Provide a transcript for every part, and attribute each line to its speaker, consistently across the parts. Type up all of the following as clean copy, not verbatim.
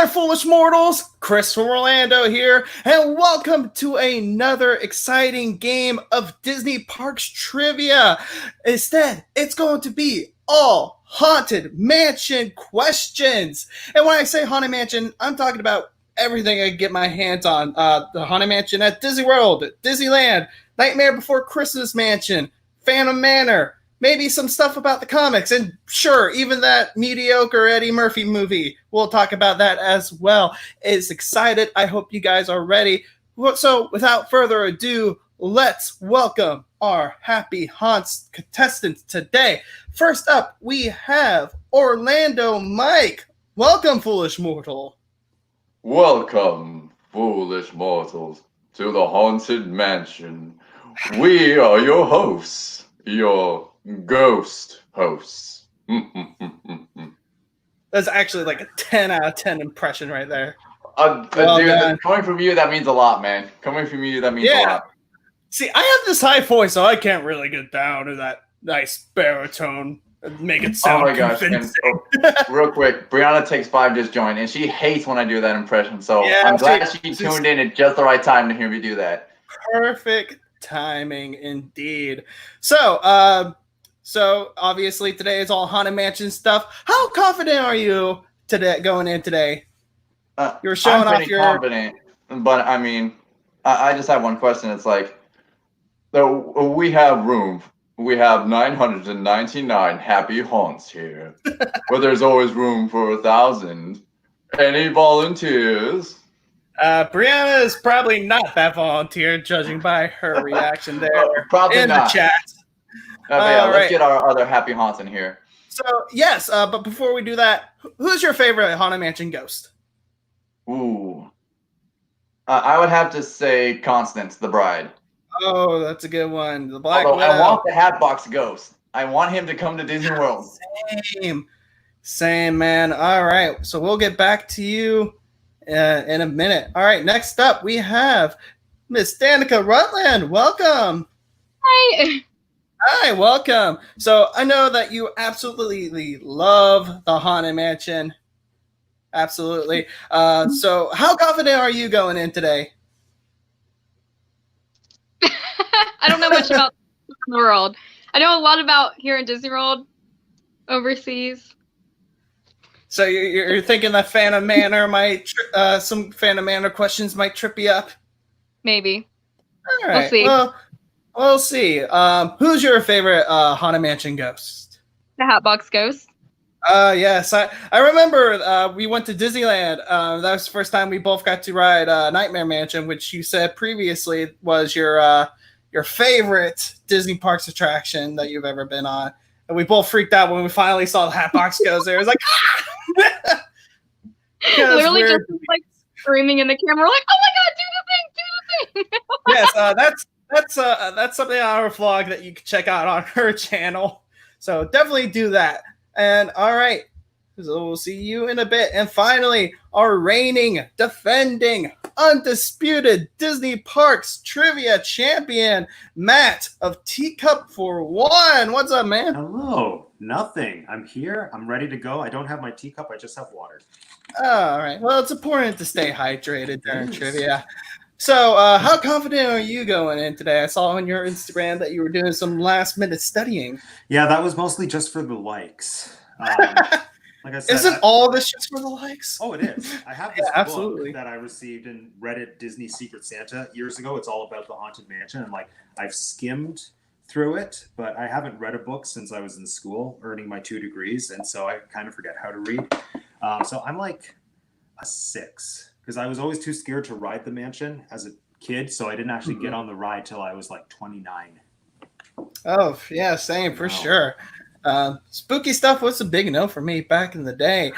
Speaker 1: there, foolish mortals! Chris from Orlando here, and welcome to another exciting game of Disney Parks trivia. Instead, it's going to be all Haunted Mansion questions. And when I say Haunted Mansion, I'm talking about everything I can get my hands on. The Haunted Mansion at Disney World, Disneyland, Nightmare Before Christmas Mansion, Phantom Manor, maybe some stuff about the comics, and sure, even that mediocre Eddie Murphy movie. We'll talk about that as well. It's excited. I hope you guys are ready. So without further ado, let's welcome our Happy Haunts contestants today. First up, we have Orlando Mike. Welcome, foolish mortal.
Speaker 2: Welcome, foolish mortals, to the Haunted Mansion. We are your hosts, your ghost hosts.
Speaker 1: That's actually like a 10 out of 10 impression right there.
Speaker 2: Dude, coming from you, that means a lot, man. Coming from you, that means a lot.
Speaker 1: See, I have this high voice, so I can't really get down to that nice baritone and make it sound convincing.
Speaker 2: Real quick, Brianna takes 5 to join, and she hates when I do that impression, so I'm glad she tuned in at just the right time to hear me do that.
Speaker 1: Perfect timing indeed. So obviously today is all Haunted Mansion stuff. How confident are you today going in today? You're showing off your
Speaker 2: confident, but I mean, I just have one question. It's like, so we have room. We have 999 happy haunts here, but there's always room for 1,000. Any volunteers?
Speaker 1: Brianna is probably not that volunteer, judging by her reaction there.
Speaker 2: Probably
Speaker 1: in
Speaker 2: not.
Speaker 1: The chat.
Speaker 2: Let's get our other happy haunts in here.
Speaker 1: So, yes, but before we do that, who's your favorite Haunted Mansion ghost?
Speaker 2: Ooh. I would have to say Constance, the bride.
Speaker 1: Oh, that's a good one. The Black
Speaker 2: Although
Speaker 1: Widow.
Speaker 2: I want the Hatbox Ghost. I want him to come to Disney World.
Speaker 1: Same, man. All right, so we'll get back to you in a minute. All right, next up, we have Miss Danica Rutland. Welcome.
Speaker 3: Hi.
Speaker 1: Hi, welcome. So I know that you absolutely love the Haunted Mansion. Absolutely. So how confident are you going in today?
Speaker 3: I don't know much about the world. I know a lot about here in Disney World, overseas.
Speaker 1: So you're thinking that Phantom Manor might, some Phantom Manor questions might trip you up?
Speaker 3: Maybe.
Speaker 1: All right.
Speaker 3: We'll see.
Speaker 1: Well, we'll see. Who's your favorite Haunted Mansion ghost?
Speaker 3: The Hatbox Ghost.
Speaker 1: Yes. I remember we went to Disneyland. That was the first time we both got to ride Nightmare Mansion, which you said previously was your favorite Disney Parks attraction that you've ever been on. And we both freaked out when we finally saw the Hatbox Ghost there. It was like, ah!
Speaker 3: Literally just like screaming in the camera, like, "Oh my God, do the thing, do the
Speaker 1: Yes, that's something on our vlog that you can check out on her channel. So definitely do that. And all right, so we'll see you in a bit. And finally, our reigning, defending, undisputed Disney Parks trivia champion, Matt of Teacup for One. What's up, man?
Speaker 4: Hello. Nothing. I'm here. I'm ready to go. I don't have my teacup. I just have water.
Speaker 1: All right. Well, it's important to stay hydrated during trivia. So how confident are you going in today? I saw on your Instagram that you were doing some last-minute studying.
Speaker 4: Yeah, that was mostly just for the likes. Like I said,
Speaker 1: isn't all this just for the likes?
Speaker 4: Oh, it is. I have this book that I received and read at Disney Secret Santa years ago. It's all about the Haunted Mansion, and like I've skimmed through it, but I haven't read a book since I was in school earning my 2 degrees, and so I kind of forget how to read. So I'm like a 6 because I was always too scared to ride the mansion as a kid, so I didn't actually get on the ride till I was like 29.
Speaker 1: Oh yeah, same for sure. Spooky stuff was a big no for me back in the day.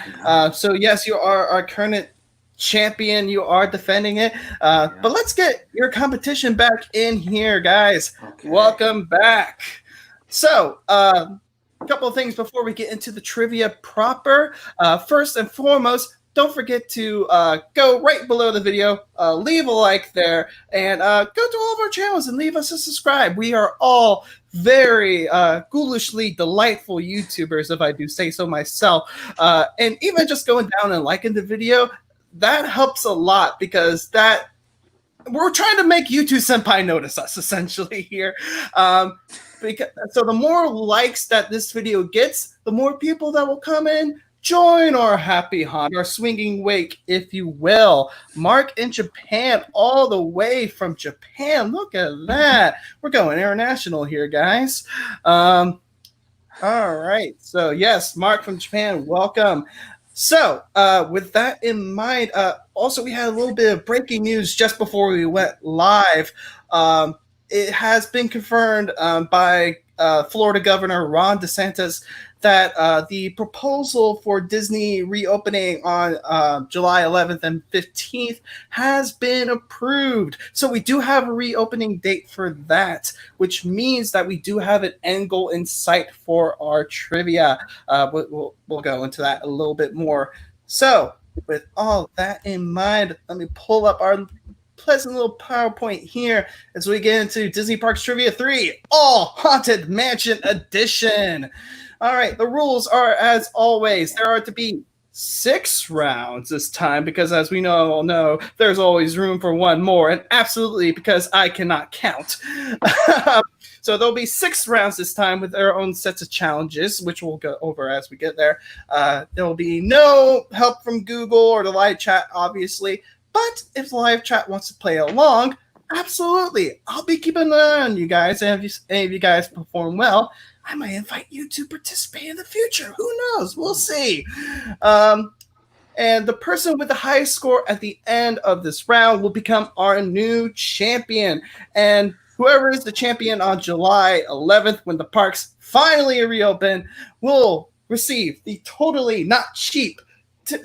Speaker 1: So yes, you are our current champion. You are defending it. But let's get your competition back in here, guys. Okay. Welcome back. So a couple of things before we get into the trivia proper. First and foremost, don't forget to go right below the video, leave a like there, and go to all of our channels and leave us a subscribe. We are all very ghoulishly delightful YouTubers, if I do say so myself. And even just going down and liking the video, that helps a lot because we're trying to make you two senpai notice us essentially here. So the more likes that this video gets, the more people that will come in, join our happy haunt, our swinging wake, if you will. Mark in Japan, all the way from Japan. Look at that. We're going international here, guys. All right. So yes, Mark from Japan, welcome. So, with that in mind, also we had a little bit of breaking news just before we went live. It has been confirmed by Florida Governor Ron DeSantis that the proposal for Disney reopening on July 11th and 15th has been approved. So we do have a reopening date for that, which means that we do have an end goal in sight for our trivia. We'll go into that a little bit more. So with all that in mind, let me pull up our pleasant little PowerPoint here as we get into Disney Parks Trivia 3, All Haunted Mansion Edition. All right, the rules are as always. There are to be 6 rounds this time because, as we all know, there's always room for one more, and absolutely because I cannot count. So there'll be 6 rounds this time with their own sets of challenges, which we'll go over as we get there. There will be no help from Google or the live chat, obviously. But if the live chat wants to play along, absolutely. I'll be keeping an eye on you guys. And if any of you guys perform well, I might invite you to participate in the future. Who knows? We'll see. And the person with the highest score at the end of this round will become our new champion. And whoever is the champion on July 11th, when the parks finally reopen, will receive the totally not cheap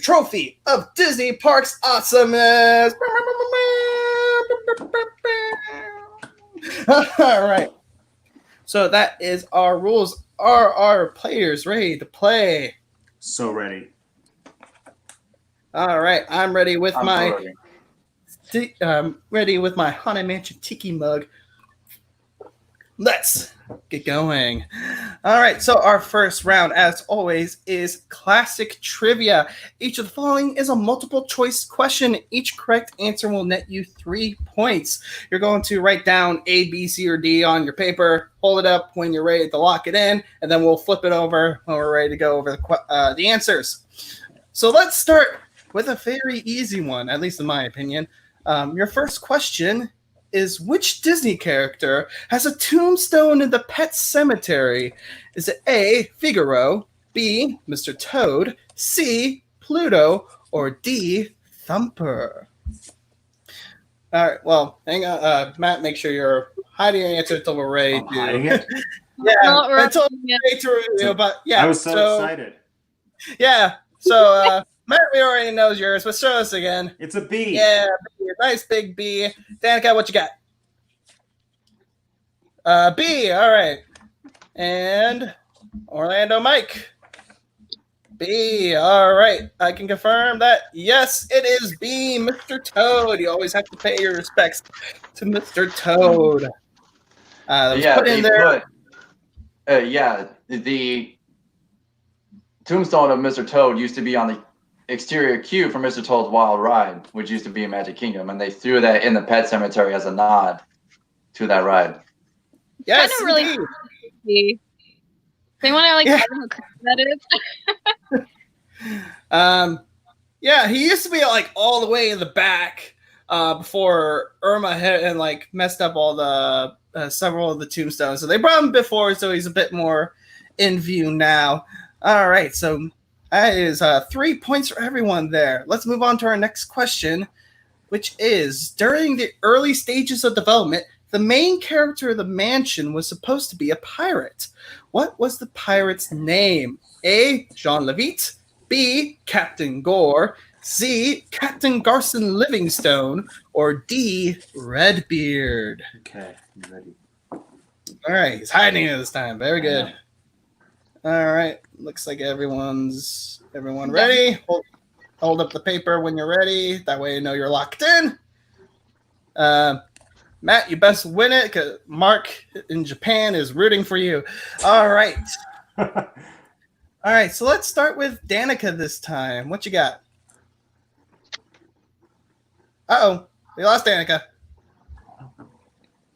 Speaker 1: trophy of Disney Parks Awesomeness. All right. So that is our rules. Are our players ready to play?
Speaker 4: So ready.
Speaker 1: All right. I'm ready with my Haunted Mansion Tiki mug. Let's get going. All right, so our first round, as always, is classic trivia. Each of the following is a multiple choice question. Each correct answer will net you 3 points. You're going to write down A, B, C, or D on your paper, hold it up when you're ready to lock it in, and then we'll flip it over when we're ready to go over the answers. So let's start with a very easy one, at least in my opinion. Your first question is, which Disney character has a tombstone in the Pet Cemetery? Is it A, Figaro, B, Mr. Toad, C, Pluto, or D, Thumper? All right, well, hang on. Matt, make sure you're hiding your answer until we're ready to.
Speaker 4: Hiding it?
Speaker 1: Yeah, until we're ready to review. But yeah,
Speaker 4: I was so excited.
Speaker 1: Yeah, so Matt, we already knows yours, but show us again.
Speaker 4: It's a B.
Speaker 1: Yeah, nice big B. Danica, what you got? B, all right. And Orlando Mike. B, all right. I can confirm that, yes, it is B, Mr. Toad. You always have to pay your respects to Mr. Toad.
Speaker 2: The tombstone of Mr. Toad used to be on the exterior queue for Mr. Toad's Wild Ride, which used to be in Magic Kingdom, and they threw that in the Pet Cemetery as a nod to that ride.
Speaker 1: Yes,
Speaker 3: kind of really. They want to tell me how creepy that is.
Speaker 1: Yeah, he used to be all the way in the back before Irma hit and messed up all the several of the tombstones. So they brought him before, so he's a bit more in view now. All right, so that is 3 points for everyone there. Let's move on to our next question, which is, during the early stages of development, the main character of the mansion was supposed to be a pirate. What was the pirate's name? A, Jean Lafitte, B, Captain Gore, C, Captain Garson Livingstone, or D, Redbeard?
Speaker 4: Okay, I'm ready.
Speaker 1: All right, he's hiding it this time. Very good. All right, looks like everyone ready. Hold up the paper when you're ready. That way you know you're locked in. Matt, you best win it because Mark in Japan is rooting for you. All right. All right, so let's start with Danica this time. What you got? Uh-oh. We lost Danica.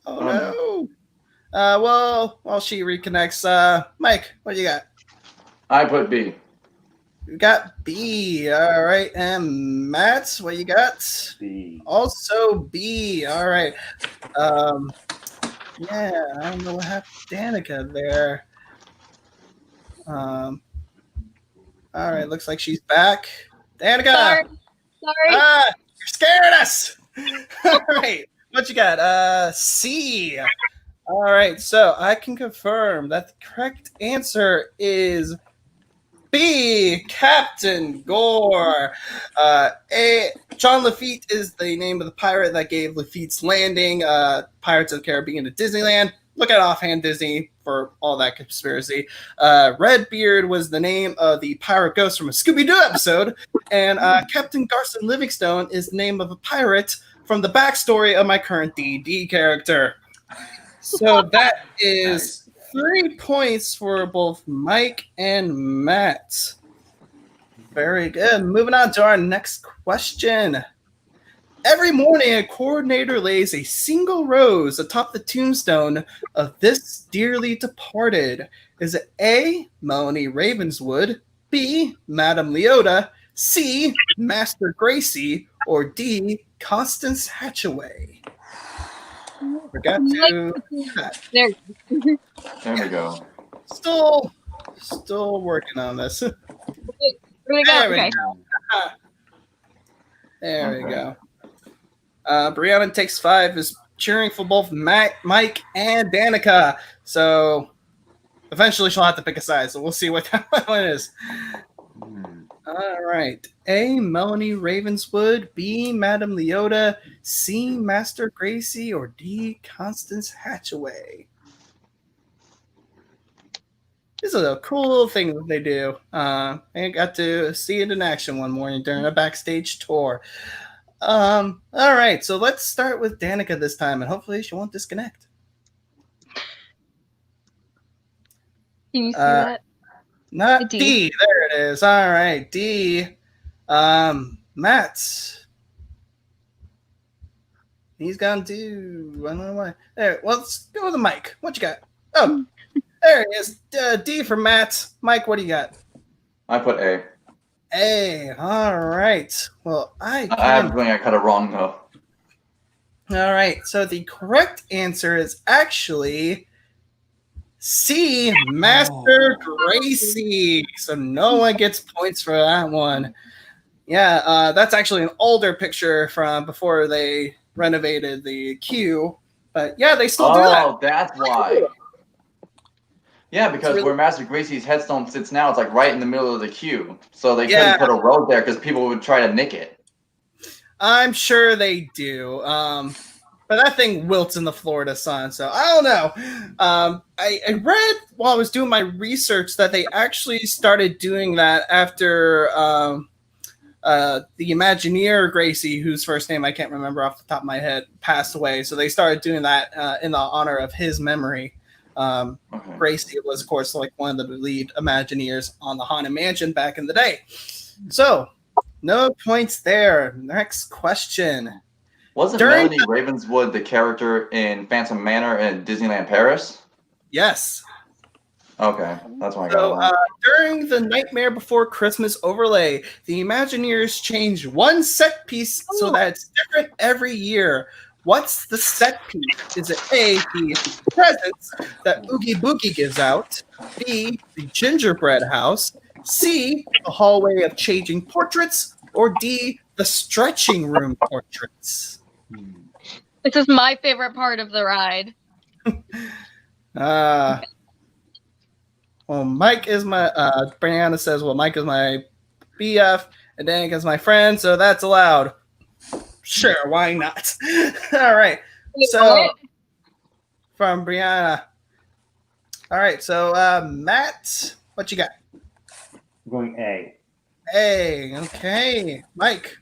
Speaker 1: Oh, no. Well, while she reconnects, Mike, what do you got?
Speaker 2: I put B.
Speaker 1: You got B. All right. And Matt, what you got?
Speaker 4: B.
Speaker 1: Also B. All right. Yeah, I don't know what happened to Danica there. All right, looks like she's back. Danica!
Speaker 3: Sorry.
Speaker 1: You're scaring us! All right, what you got? C. All right, so I can confirm that the correct answer is B, Captain Gore. John Lafitte is the name of the pirate that gave Lafitte's Landing, Pirates of the Caribbean to Disneyland. Look at offhand Disney for all that conspiracy. Redbeard was the name of the pirate ghost from a Scooby-Doo episode. And Captain Garson Livingstone is the name of a pirate from the backstory of my current D&D character. So that is 3 points for both Mike and Matt. Very good. Moving on to our next question. Every morning, a coordinator lays a single rose atop the tombstone of this dearly departed. Is it A, Melanie Ravenswood, B, Madame Leota, C, Master Gracie, or D, Constance Hatchaway? Forgot to...
Speaker 3: There.
Speaker 2: There we go.
Speaker 1: Still working on this.
Speaker 3: There we go.
Speaker 1: There we
Speaker 3: Okay.
Speaker 1: go. There we go. Brianna takes 5 is cheering for both Mike and Danica. So eventually she'll have to pick a side. So we'll see what that one is. All right. A, Melanie Ravenswood. B, Madame Leota. C, Master Gracie. Or D, Constance Hatchaway. This is a cool little thing that they do. I got to see it in action one morning during a backstage tour. All right, so let's start with Danica this time, and hopefully she won't disconnect.
Speaker 3: Can you see that?
Speaker 1: Not D. There it is. All right, D. Matt. He's gone to, I don't know why. There, well, let's go with the mic. What you got? Oh, there it is. D for Matt. Mike, what do you got?
Speaker 2: I put A.
Speaker 1: A. All right. Well, I
Speaker 2: have a feeling I got it wrong, though.
Speaker 1: All right. So the correct answer is actually C, Master Gracie. So no one gets points for that one. Yeah, that's actually an older picture from before they renovated the queue. But yeah, they still do that.
Speaker 2: Oh, that's why. Yeah, because really, where Master Gracie's headstone sits now, it's like right in the middle of the queue. So they couldn't put a road there because people would try to nick it.
Speaker 1: I'm sure they do. But that thing wilts in the Florida sun, so I don't know. I read while I was doing my research that they actually started doing that after the Imagineer Gracie, whose first name I can't remember off the top of my head, passed away. So they started doing that in the honor of his memory. Gracie was, of course, like one of the lead Imagineers on the Haunted Mansion back in the day. So, no points there. Next question.
Speaker 2: Wasn't Melanie Ravenswood the character in Phantom Manor in Disneyland Paris?
Speaker 1: Yes.
Speaker 2: Okay, that's why I got it.
Speaker 1: During the Nightmare Before Christmas overlay, the Imagineers changed one set piece so that it's different every year. What's the set piece? Is it A, the presents that Oogie Boogie gives out, B, the gingerbread house, C, the hallway of changing portraits, or D, the stretching room portraits?
Speaker 3: This is my favorite part of the ride.
Speaker 1: Well, Mike is my, Brianna says, well, Mike is my BF, and Danica is my friend, so that's allowed. Sure, why not? All right. So, from Brianna. All right, so Matt, what you got?
Speaker 4: I'm going A.
Speaker 1: A, okay. Mike.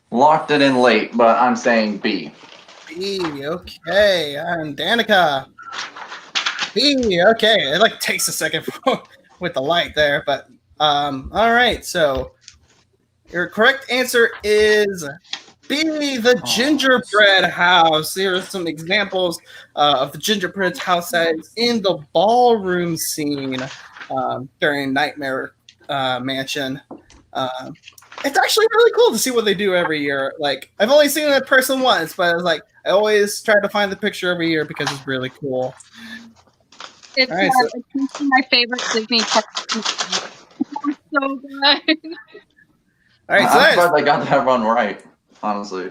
Speaker 2: Locked it in late, but I'm saying B.
Speaker 1: B, okay. And Danica. B, okay. It like takes a second with the light there, but all right. So Your correct answer is B, the gingerbread house. Here are some examples of the gingerbread house that is in the ballroom scene during Nightmare Mansion. It's actually really cool to see what they do every year. Like, I've only seen it in person once, but I was like, I always try to find the picture every year because it's really cool.
Speaker 3: It's,
Speaker 1: All right,
Speaker 3: it's my favorite Disney park. So good.
Speaker 1: All right, so
Speaker 2: I'm
Speaker 1: that
Speaker 2: surprised I got that run right, honestly.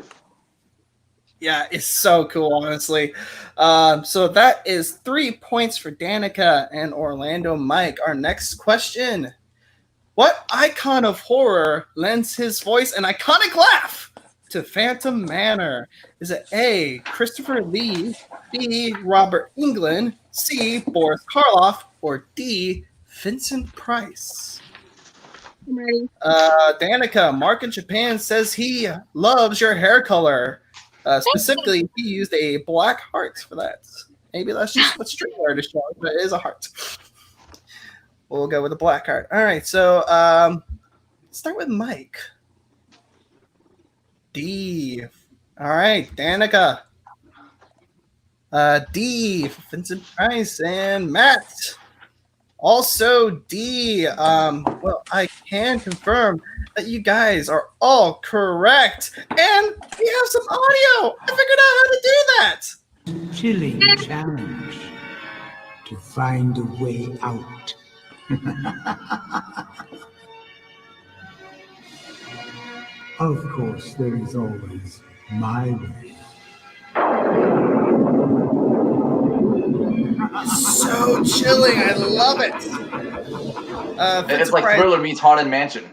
Speaker 1: yeah, it's so cool, honestly. So that is 3 points for Danica and Orlando Mike. Our next question. What icon of horror lends his voice an iconic laugh to Phantom Manor? Is it A, Christopher Lee, B, Robert Englund, C, Boris Karloff, or D, Vincent Price?
Speaker 3: I'm ready.
Speaker 1: Danica, Mark in Japan says he loves your hair color. Specifically, he used a black heart for that. Maybe that's just what street artist shows, but it is a heart. We'll go with the black heart. All right, so start with Mike. D. All right, Danica. D, Vincent Price, and Matt. Also D. Well, I can confirm that you guys are all correct, and we have some audio. I figured out how to do that.
Speaker 5: Chilling challenge to find a way out. Of course, there is always my way.
Speaker 1: So chilling. I love it.
Speaker 2: It's like Thriller meets Haunted Mansion.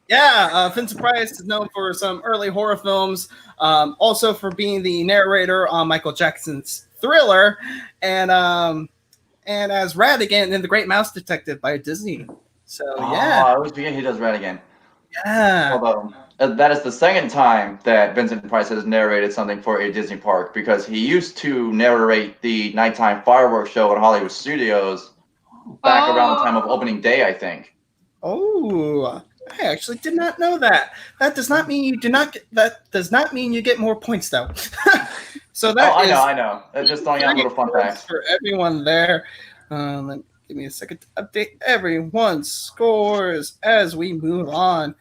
Speaker 1: Yeah, Vincent Price is known for some early horror films, also for being the narrator on Michael Jackson's Thriller, and as Ratigan in The Great Mouse Detective by Disney. So yeah,
Speaker 2: I always forget he does Ratigan.
Speaker 1: Yeah.
Speaker 2: Although that is the second time that Vincent Price has narrated something for a Disney park, because he used to narrate the nighttime fireworks show at Hollywood Studios back around the time of opening day, I think.
Speaker 1: Oh, I actually did not know that. That does not mean you do not get. That does not mean you get more points, though. So that
Speaker 2: I know. Just throwing out little fun facts
Speaker 1: for everyone there. Give me a second to update everyone's scores as we move on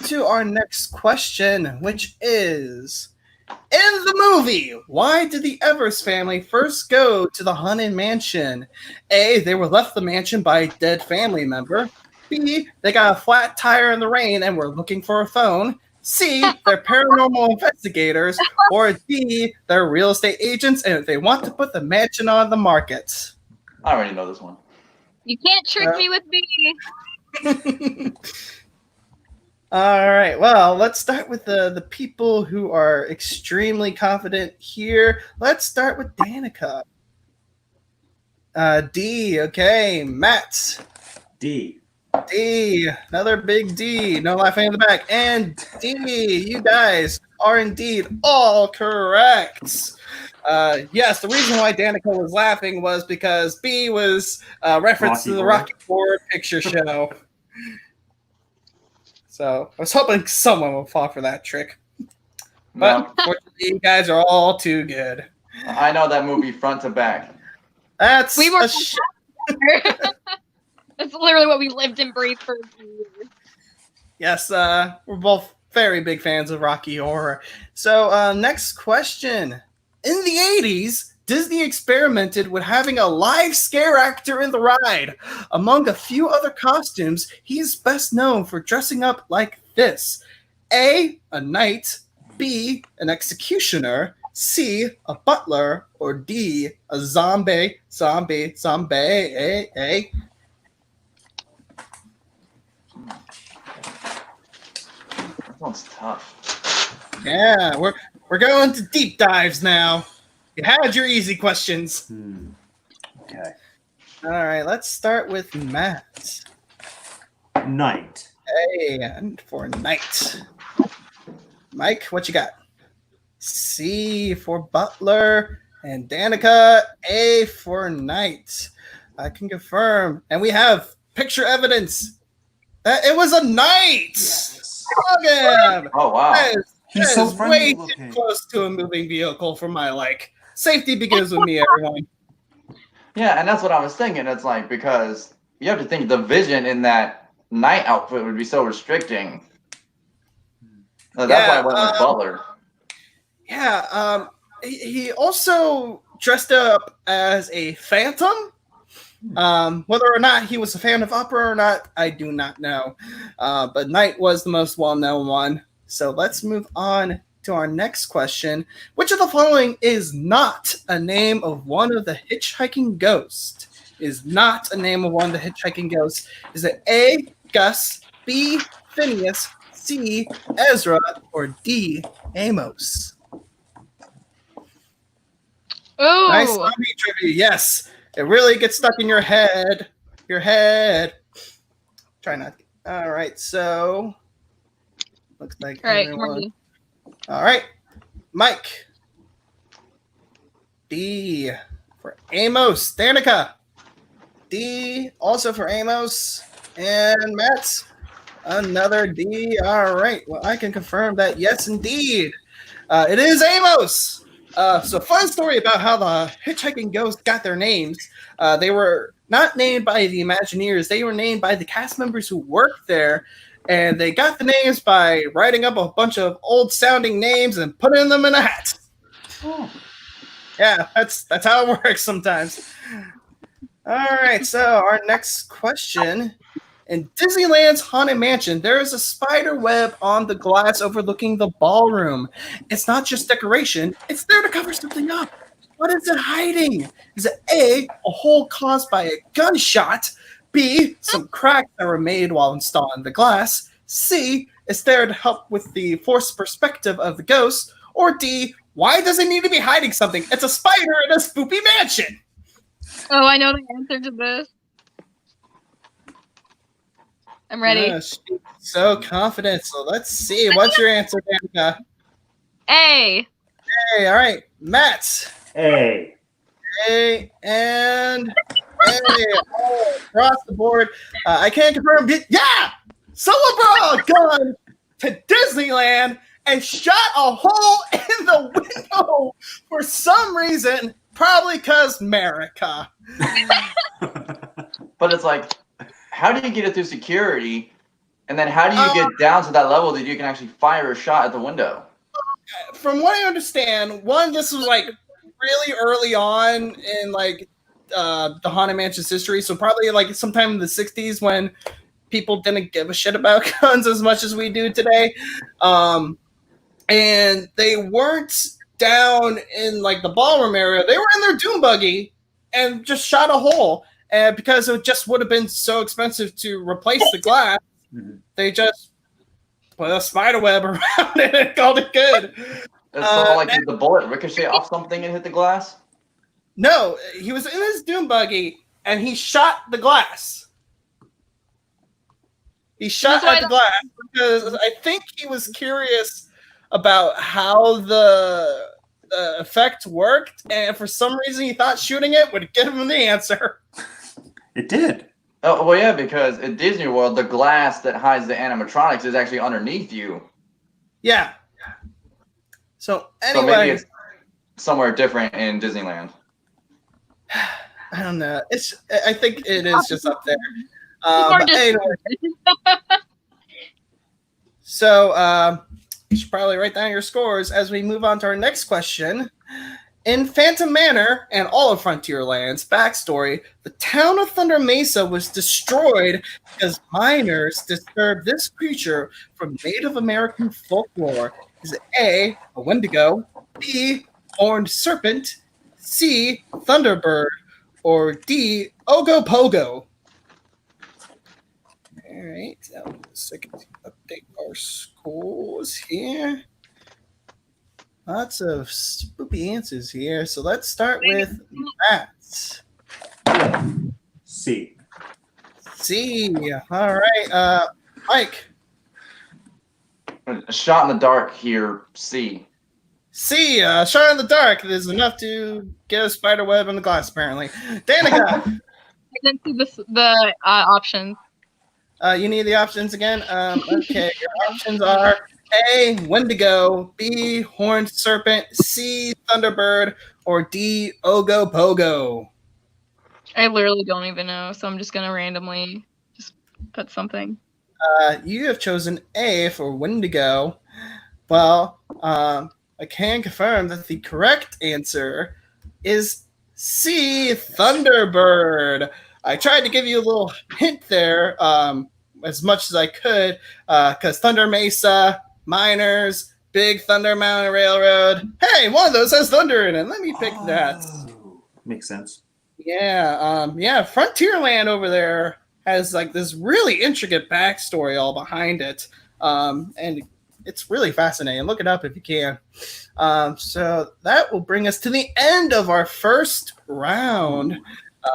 Speaker 1: to our next question, which is: in the movie, why did the Evers family first go to the Haunted Mansion? A, they were left the mansion by a dead family member. B, they got a flat tire in the rain and were looking for a phone. C, they're paranormal investigators. Or D, they're real estate agents and they want to put the mansion on the market.
Speaker 2: I already know this one.
Speaker 3: You can't trick me with B.
Speaker 1: All right. Well, let's start with the people who are extremely confident here. Let's start with Danica. D. Okay. Matt.
Speaker 4: D.
Speaker 1: D. Another big D. No laughing in the back. And D. You guys are indeed all correct. Yes, the reason why Danica was laughing was because B was reference to the Rocky Horror Picture Show. So I was hoping someone would fall for that trick. But unfortunately, you guys are all too good.
Speaker 2: I know that movie front to back.
Speaker 1: That's
Speaker 3: we were That's literally what we lived and breathed for years.
Speaker 1: Yes, we're both very big fans of Rocky Horror. So next question. In the 80s, Disney experimented with having a live scare actor in the ride. Among a few other costumes, he's best known for dressing up like this. A knight, B, an executioner, C, a butler, or D, a zombie. That
Speaker 2: one's tough.
Speaker 1: Yeah, we're going to deep dives now. You had your easy questions.
Speaker 4: Okay.
Speaker 1: All right, let's start with Matt.
Speaker 4: Knight.
Speaker 1: Hey, and for knight. Mike, what you got? C for butler, and Danica, A for knight. I can confirm, and we have picture evidence that it was a knight.
Speaker 4: Yes.
Speaker 1: Logan!
Speaker 2: Oh wow.
Speaker 4: He's so
Speaker 1: That is
Speaker 4: friendly
Speaker 1: way
Speaker 4: looking.
Speaker 1: too close to a moving vehicle for my like. Safety begins with me, everyone.
Speaker 2: Yeah, and that's what I was thinking. It's like because you have to think the vision in that night outfit would be so restricting. That's why I went with Butler.
Speaker 1: Yeah, he also dressed up as a phantom. Whether or not he was a fan of opera or not, I do not know. But Knight was the most well-known one. So let's move on to our next question. Which of the following is not a name of one of the hitchhiking ghosts? Is not a name of one of the hitchhiking ghosts. Is it A, Gus, B, Phineas, C, Ezra, or D, Amos? Nice
Speaker 3: Ooh.
Speaker 1: zombie trivia. Yes, it really gets stuck in your head. Try not. All right, so looks like
Speaker 3: All right,
Speaker 1: everyone.
Speaker 3: ready.
Speaker 1: All right, Mike. D for Amos. Danica. D also for Amos. And Matt. Another D. All right. Well, I can confirm that yes, indeed. It is Amos. So fun story about how the hitchhiking ghosts got their names. They were not named by the Imagineers. They were named by the cast members who worked there. And they got the names by writing up a bunch of old sounding names and putting them in a hat.
Speaker 2: Oh.
Speaker 1: Yeah, that's how it works sometimes. All right, so our next question. In Disneyland's Haunted Mansion, there is a spider web on the glass overlooking the ballroom. It's not just decoration, it's there to cover something up. What is it hiding? Is it A, a hole caused by a gunshot? B, some cracks that were made while installing the glass? C, it's there to help with the forced perspective of the ghost? Or D, why does it need to be hiding something? It's a spider in a spoopy mansion.
Speaker 3: Oh, I know the answer to this. I'm ready.
Speaker 1: She's so confident. So let's see. What's your answer, Danica?
Speaker 3: A.
Speaker 1: Hey, all right, Matt.
Speaker 4: A.
Speaker 1: A and A all across the board. I can't confirm. Yeah, someone brought a gun to Disneyland and shot a hole in the window for some reason. Probably because America.
Speaker 2: But it's like, how do you get it through security? And then how do you get down to that level that you can actually fire a shot at the window?
Speaker 1: From what I understand, one, this was like really early on in like the Haunted Mansion's history. So probably like sometime in the 60s when people didn't give a shit about guns as much as we do today. And they weren't down in like the ballroom area. They were in their doom buggy and just shot a hole. And because it just would have been so expensive to replace the glass, they just put a spider web around it and called it good.
Speaker 2: It's all like, did the bullet ricochet off something and hit the glass?
Speaker 1: No, he was in his doom buggy and he shot the glass. He shot at the glass because I think he was curious about how the effect worked, and for some reason he thought shooting it would give him the answer.
Speaker 4: It did.
Speaker 2: Oh, well, yeah, because at Disney World, the glass that hides the animatronics is actually underneath you.
Speaker 1: Yeah. So anyway,
Speaker 2: So maybe it's somewhere different in Disneyland.
Speaker 1: I don't know. I think it is just up there. But anyway, so you should probably write down your scores as we move on to our next question. In Phantom Manor and all of Frontierland's backstory, the town of Thunder Mesa was destroyed because miners disturbed this creature from Native American folklore. Is it A, a Wendigo, B, horned serpent, C, Thunderbird, or D, Ogopogo? All right, now a second to update our scores here. Lots of spoopy answers here. So let's start with Matt.
Speaker 4: C.
Speaker 1: C. All right, Mike.
Speaker 2: A shot in the dark here, C.
Speaker 1: C. Shot in the dark is enough to get a spider web in the glass, apparently. Danica.
Speaker 3: I didn't see the options.
Speaker 1: You need the options again? Okay, your options are A, Wendigo, B, Horned Serpent, C, Thunderbird, or D, Ogo Pogo.
Speaker 3: I literally don't even know, so I'm just gonna randomly just put something.
Speaker 1: You have chosen A for Wendigo. Well, I can confirm that the correct answer is C, Thunderbird. I tried to give you a little hint there as much as I could because Thunder Mesa, Miners, Big Thunder Mountain Railroad. Hey, one of those has thunder in it. Let me pick that.
Speaker 4: Makes sense.
Speaker 1: Yeah, Frontierland over there has like this really intricate backstory all behind it. And it's really fascinating. Look it up if you can. So that will bring us to the end of our first round.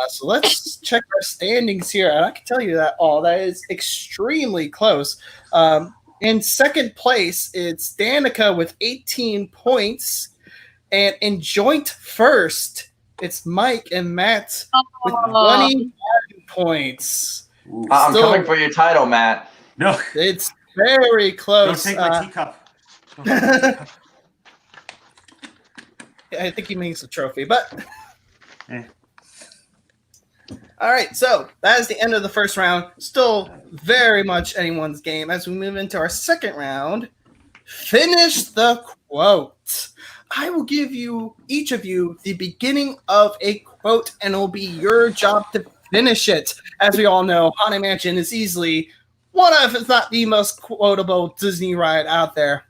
Speaker 1: So let's check our standings here. And I can tell you that that is extremely close. In second place, it's Danica with 18 points. And in joint first, it's Mike and Matt with 21 points.
Speaker 2: I'm coming for your title, Matt.
Speaker 4: No.
Speaker 1: It's very close.
Speaker 4: Don't take my teacup.
Speaker 1: I think he means the trophy, but all right. So that is the end of the first round. Still very much anyone's game. As we move into our second round, finish the quote. I will give you each of you the beginning of a quote, and it will be your job to finish it. As we all know, Haunted Mansion is easily one of, if not the most quotable Disney ride out there.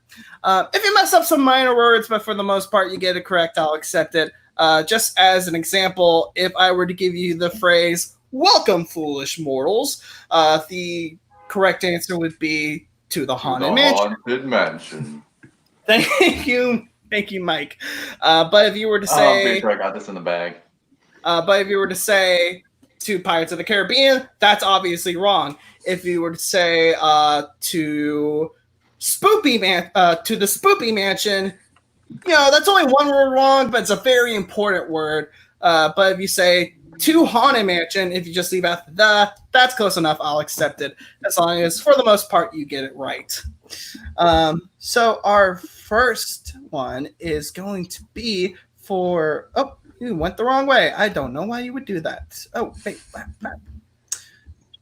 Speaker 1: If you mess up some minor words, but for the most part you get it correct, I'll accept it. Just as an example, if I were to give you the phrase, "Welcome, foolish mortals," the correct answer would be "to the Haunted Mansion."
Speaker 2: Haunted Mansion.
Speaker 1: Thank you, Mike. But if you were to say,
Speaker 2: I'm pretty sure I got this in the bag.
Speaker 1: But if you were to say to Pirates of the Caribbean, that's obviously wrong. If you were to say to the Spoopy Mansion, that's only one word wrong, but it's a very important word. But if you say to Haunted Mansion, if you just leave out the, that's close enough. I'll accept it as long as, for the most part, you get it right. So our first one is going to be for. Oh, you went the wrong way. I don't know why you would do that. Oh, wait.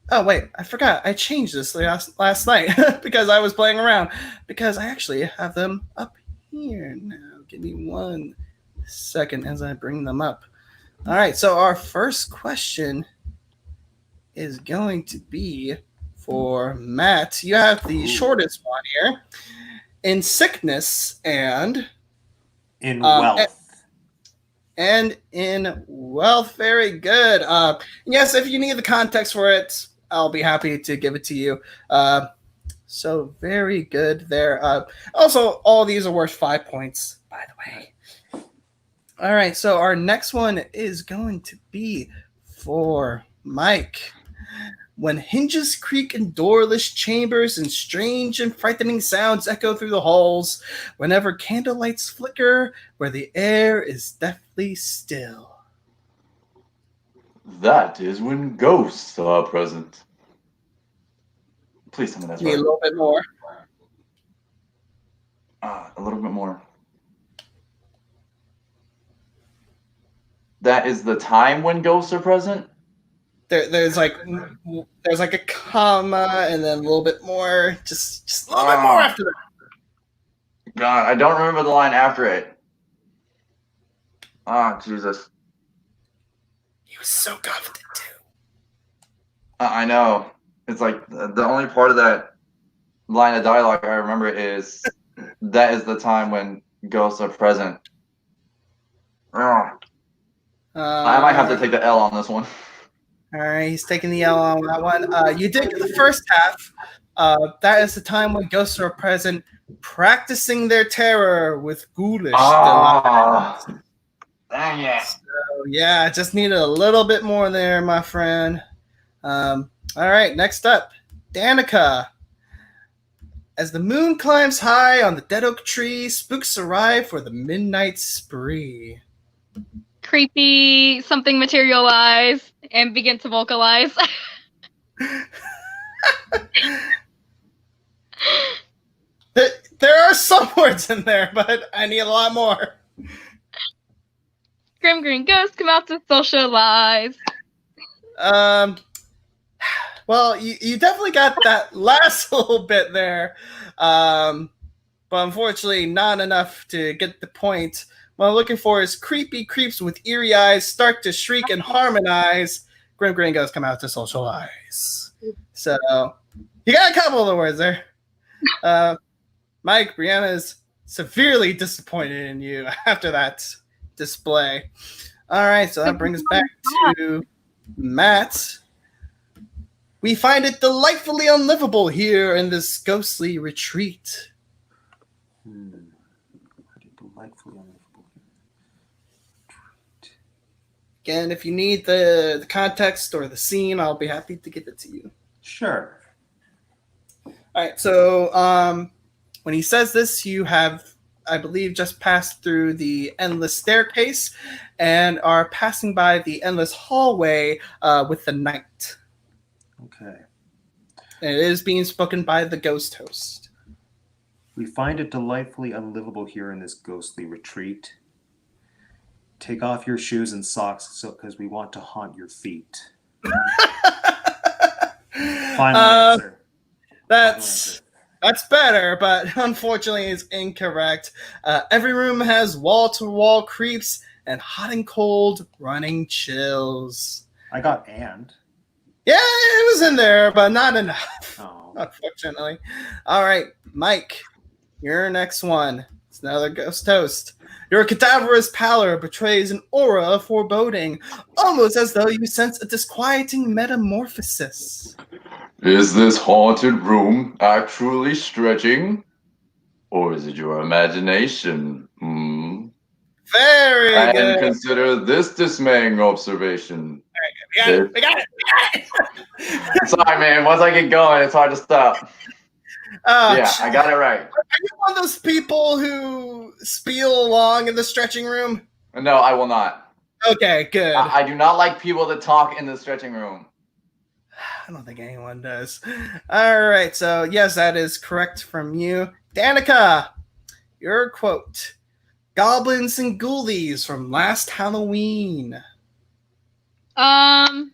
Speaker 1: Oh, wait. I forgot. I changed this last night because I was playing around. Because I actually have them up here now. Give me 1 second as I bring them up. All right. So our first question is going to be for Matt. You have the shortest one here. In sickness and
Speaker 4: in wealth.
Speaker 1: And in wealth. Very good. Yes, if you need the context for it, I'll be happy to give it to you. So very good there. Also, all these are worth 5 points, by the way. All right, so our next one is going to be for Mike. When hinges creak in doorless chambers and strange and frightening sounds echo through the halls, whenever candlelights flicker, where the air is deathly still.
Speaker 2: That is when ghosts are present. Please tell me that's right.
Speaker 1: A little bit more.
Speaker 2: A little bit more. That is the time when ghosts are present?
Speaker 1: There's like a comma and then a little bit more, just a little bit more after that.
Speaker 2: God, I don't remember the line after it. Jesus.
Speaker 1: He was so confident too.
Speaker 2: I know. It's like the only part of that line of dialogue I remember is that is the time when ghosts are present. I might have to take the L on this one.
Speaker 1: All right, he's taking the L on that one. You did get the first half. That is the time when ghosts are present, practicing their terror with ghoulish delight.
Speaker 2: Dang it.
Speaker 1: So, yeah, I just needed a little bit more there, my friend. All right, next up, Danica. As the moon climbs high on the dead oak tree, spooks arrive for the midnight spree.
Speaker 3: Creepy, something materialize and begin to vocalize.
Speaker 1: There are some words in there, but I need a lot more.
Speaker 3: Grim Green Ghost, come out to socialize.
Speaker 1: Well, you definitely got that last little bit there, but unfortunately not enough to get the point. What I'm looking for is creepy creeps with eerie eyes start to shriek and harmonize. Grim Green Ghost come out to socialize. So you got a couple of the words there. Mike, Brianna is severely disappointed in you after that display. All right, so that brings us back to Matt. We find it delightfully unlivable here in this ghostly retreat.
Speaker 4: Delightfully unlivable.
Speaker 1: Again, if you need the context or the scene, I'll be happy to give it to you.
Speaker 4: Sure.
Speaker 1: All right, so when he says this, you have, I believe, just passed through the endless staircase and are passing by the endless hallway with the knight.
Speaker 4: Okay.
Speaker 1: And it is being spoken by the ghost host.
Speaker 4: We find it delightfully unlivable here in this ghostly retreat. Take off your shoes and socks because we want to haunt your feet. Final answer.
Speaker 1: That's better, but unfortunately it's incorrect. Every room has wall-to-wall creeps and hot and cold running chills.
Speaker 4: I got and.
Speaker 1: Yeah, it was in there, but not enough,
Speaker 4: Oh.
Speaker 1: unfortunately. All right, Mike, your next one. It's another ghost toast. Your cadaverous pallor betrays an aura of foreboding, almost as though you sense a disquieting metamorphosis.
Speaker 2: Is this haunted room actually stretching? Or is it your imagination?
Speaker 1: Very
Speaker 2: And
Speaker 1: good.
Speaker 2: consider this dismaying observation.
Speaker 1: We got it.
Speaker 2: Sorry, man. Once I get going, it's hard to stop. Yeah, I got it right.
Speaker 1: Are you one of those people who spiel along in the stretching room?
Speaker 2: No, I will not.
Speaker 1: Okay, good.
Speaker 2: I do not like people that talk in the stretching room.
Speaker 1: I don't think anyone does. All right, so yes, that is correct from you. Danica, your quote. Goblins and ghoulies from last Halloween. Again,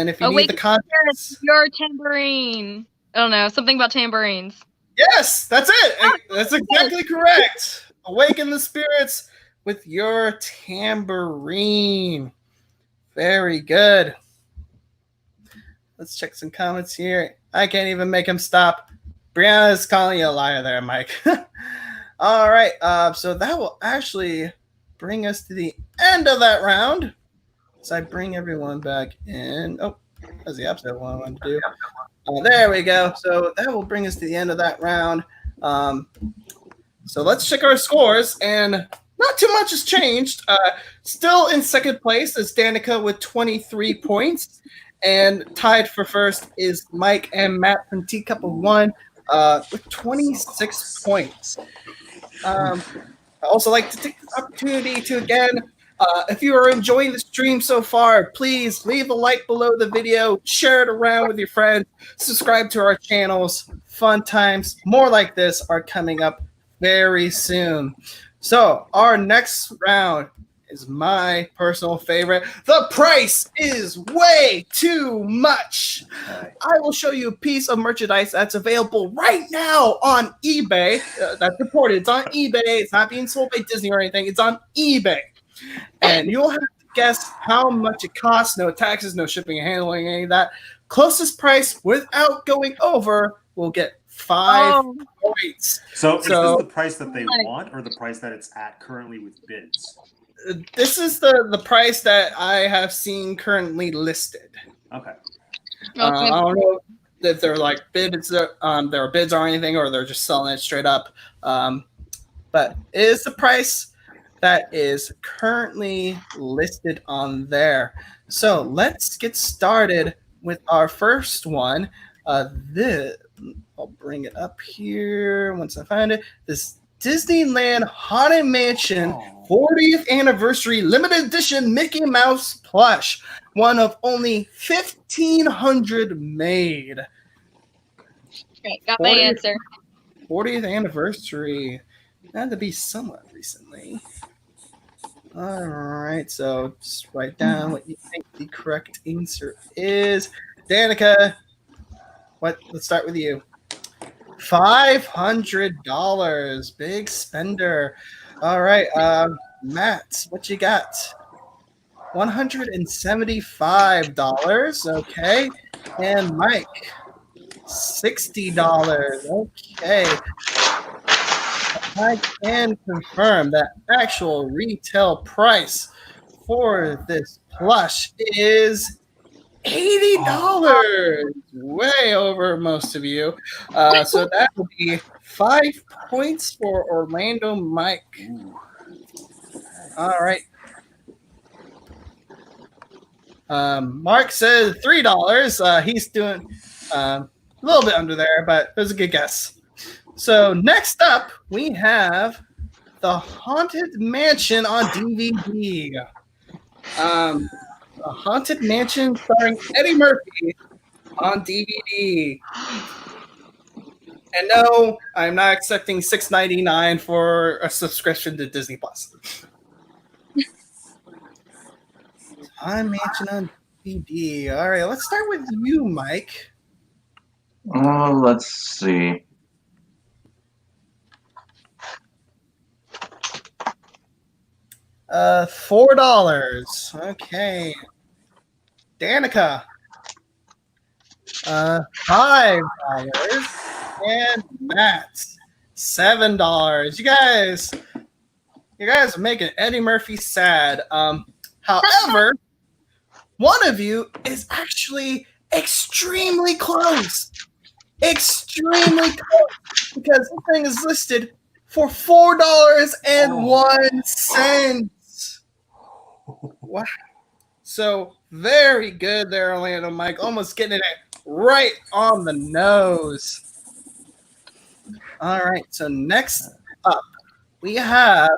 Speaker 1: if you need the context.
Speaker 3: Your tambourine. I don't know, something about tambourines.
Speaker 1: Yes, that's it. That's exactly correct. Awaken the spirits with your tambourine. Very good. Let's check some comments here. I can't even make him stop. Brianna's calling you a liar there, Mike. All right, so that will actually bring us to the end of that round. So I bring everyone back in. Oh, that's the opposite of what I wanted to do. There we go. So that will bring us to the end of that round. So let's check our scores, and not too much has changed. Still in second place is Danica with 23 points, and tied for first is Mike and Matt from Teacup of One with 26 points. I also like to take this opportunity to, again, if you are enjoying the stream so far, please leave a like below the video, share it around with your friends, subscribe to our channels. Fun times, more like this, are coming up very soon. So our next round is my personal favorite. The price is way too much. I will show you a piece of merchandise that's available right now on eBay. That's reported. It's on eBay. It's not being sold by Disney or anything. It's on eBay. And you'll have to guess how much it costs. No taxes, no shipping and handling, any of that. Closest price without going over will get 5 points.
Speaker 4: So is this the price that they want, or the price that it's at currently with bids?
Speaker 1: This is the price that I have seen currently listed.
Speaker 4: Okay.
Speaker 1: I don't know if they're like bids, there are bids or anything, or they're just selling it straight up. But it is the price that is currently listed on there. So let's get started with our first one. I'll bring it up here once I find it. This Disneyland Haunted Mansion 40th Anniversary Limited Edition Mickey Mouse plush. One of only 1,500 made.
Speaker 3: Okay, got my answer.
Speaker 1: 40th Anniversary. That had to be somewhat recently. All right, so just write down what you think the correct answer is. Danica, let's start with you. $500. Big spender. All right, Matt, what you got? $175. Okay. And Mike, $60. Okay. I can confirm that actual retail price for this plush is $80. Way over most of you. So that would be 5 points for Orlando Mike. All right. Mark says $3. He's doing a little bit under there, but it was a good guess. So next up, we have The Haunted Mansion on DVD. A Haunted Mansion starring Eddie Murphy on DVD. And no, I'm not accepting $6.99 for a subscription to Disney Plus. Haunted Mansion on DVD. All right, let's start with you, Mike.
Speaker 2: Let's see.
Speaker 1: $4. Okay. Danica. $5. And Matt. $7. You guys are making Eddie Murphy sad. However, one of you is actually extremely close. Extremely close. Because the thing is listed for $4.01. Wow. So very good there, Orlando Mike. Almost getting it right on the nose. All right. So next up, we have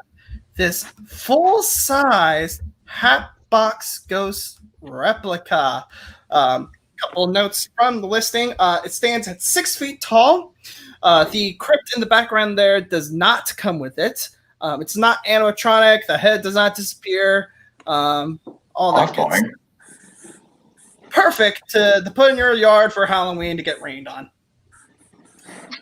Speaker 1: this full-size Hatbox Ghost replica. Couple notes from the listing. It stands at 6 feet tall. The crypt in the background there does not come with it. It's not animatronic. The head does not disappear. All that good stuff. Perfect to put in your yard for Halloween to get rained on.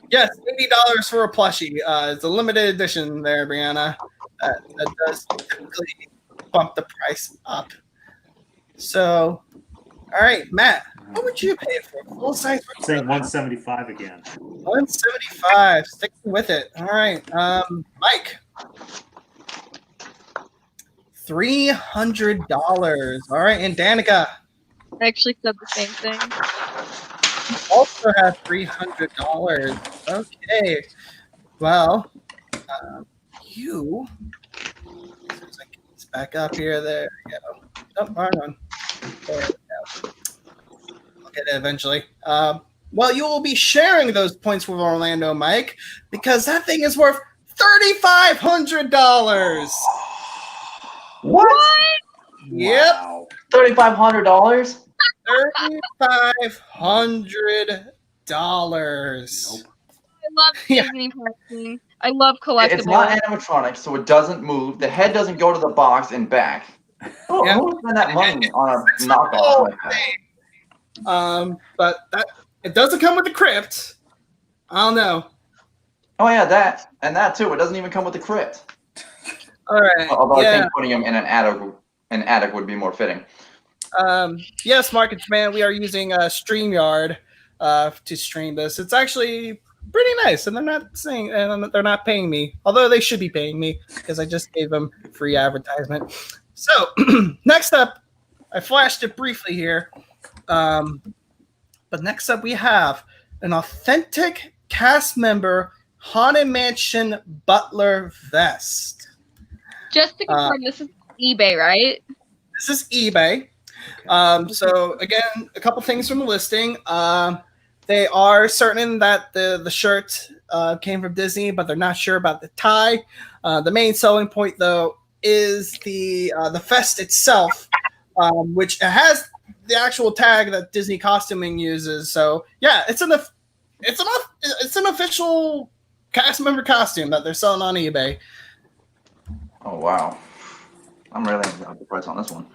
Speaker 1: Yes, $80 for a plushie. It's a limited edition there, Brianna. That does typically bump the price up. So, all right, Matt, what would you pay for full size?
Speaker 4: I'm saying $175 again.
Speaker 1: $175. Sticking with it. All right, Mike. $300. All right, and Danica.
Speaker 3: I actually said the same thing.
Speaker 1: Also have $300. Okay. Well, you. Let's back up here. There we go. Oh, wrong one. There we go. I'll get it eventually. Well, you will be sharing those points with Orlando Mike because that thing is worth $3,500.
Speaker 2: What?
Speaker 1: Yep.
Speaker 4: Wow.
Speaker 2: $3,500?
Speaker 1: $3,500.
Speaker 3: I love Disney parking. I love collectibles.
Speaker 2: It's not animatronic, so it doesn't move. The head doesn't go to the box and back. Who would spend that money on a knockoff like that?
Speaker 1: But it doesn't come with the crypt. I don't know.
Speaker 2: Oh yeah, that too. It doesn't even come with the crypt.
Speaker 1: All right.
Speaker 2: Although I think putting him in an attic would be more fitting.
Speaker 1: Yes, Market Man, we are using StreamYard to stream this. It's actually pretty nice, and they're not paying me, although they should be paying me because I just gave them free advertisement. So next up, I flashed it briefly here, but next up we have an authentic cast member Haunted Mansion Butler vest.
Speaker 3: Just to confirm, this is eBay, right?
Speaker 1: This is eBay. So again, a couple things from the listing. They are certain that the shirt came from Disney, but they're not sure about the tie. The main selling point, though, is the vest itself, which has the actual tag that Disney Costuming uses. So yeah, it's an official cast member costume that they're selling on eBay.
Speaker 2: Oh wow, I'm really the price on this one.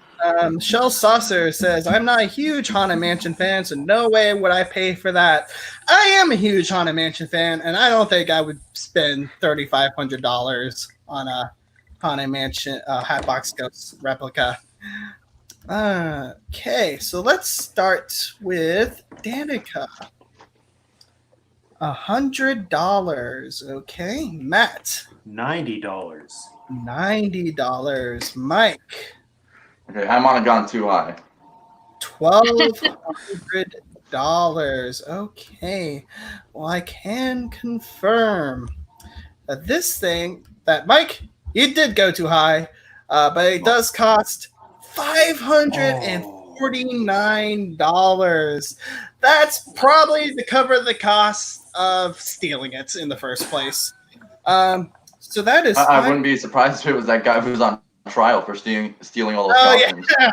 Speaker 1: Shell Saucer says, I'm not a huge Haunted Mansion fan, so no way would I pay for that. I am a huge Haunted Mansion fan, and I don't think I would spend $3,500 on a Haunted Mansion Hatbox Ghost replica. Okay, so let's start with Danica. $100. Okay, Matt.
Speaker 4: $90.
Speaker 1: $90. Mike.
Speaker 2: Okay, I might have gone too high.
Speaker 1: $1,200. Okay. Well, I can confirm that this thing, that Mike, you did go too high, but it does cost $549. That's probably to cover the cost of stealing it in the first place. So that is.
Speaker 2: I wouldn't be surprised if it was that guy who was on trial for stealing all those costumes.
Speaker 1: Yeah.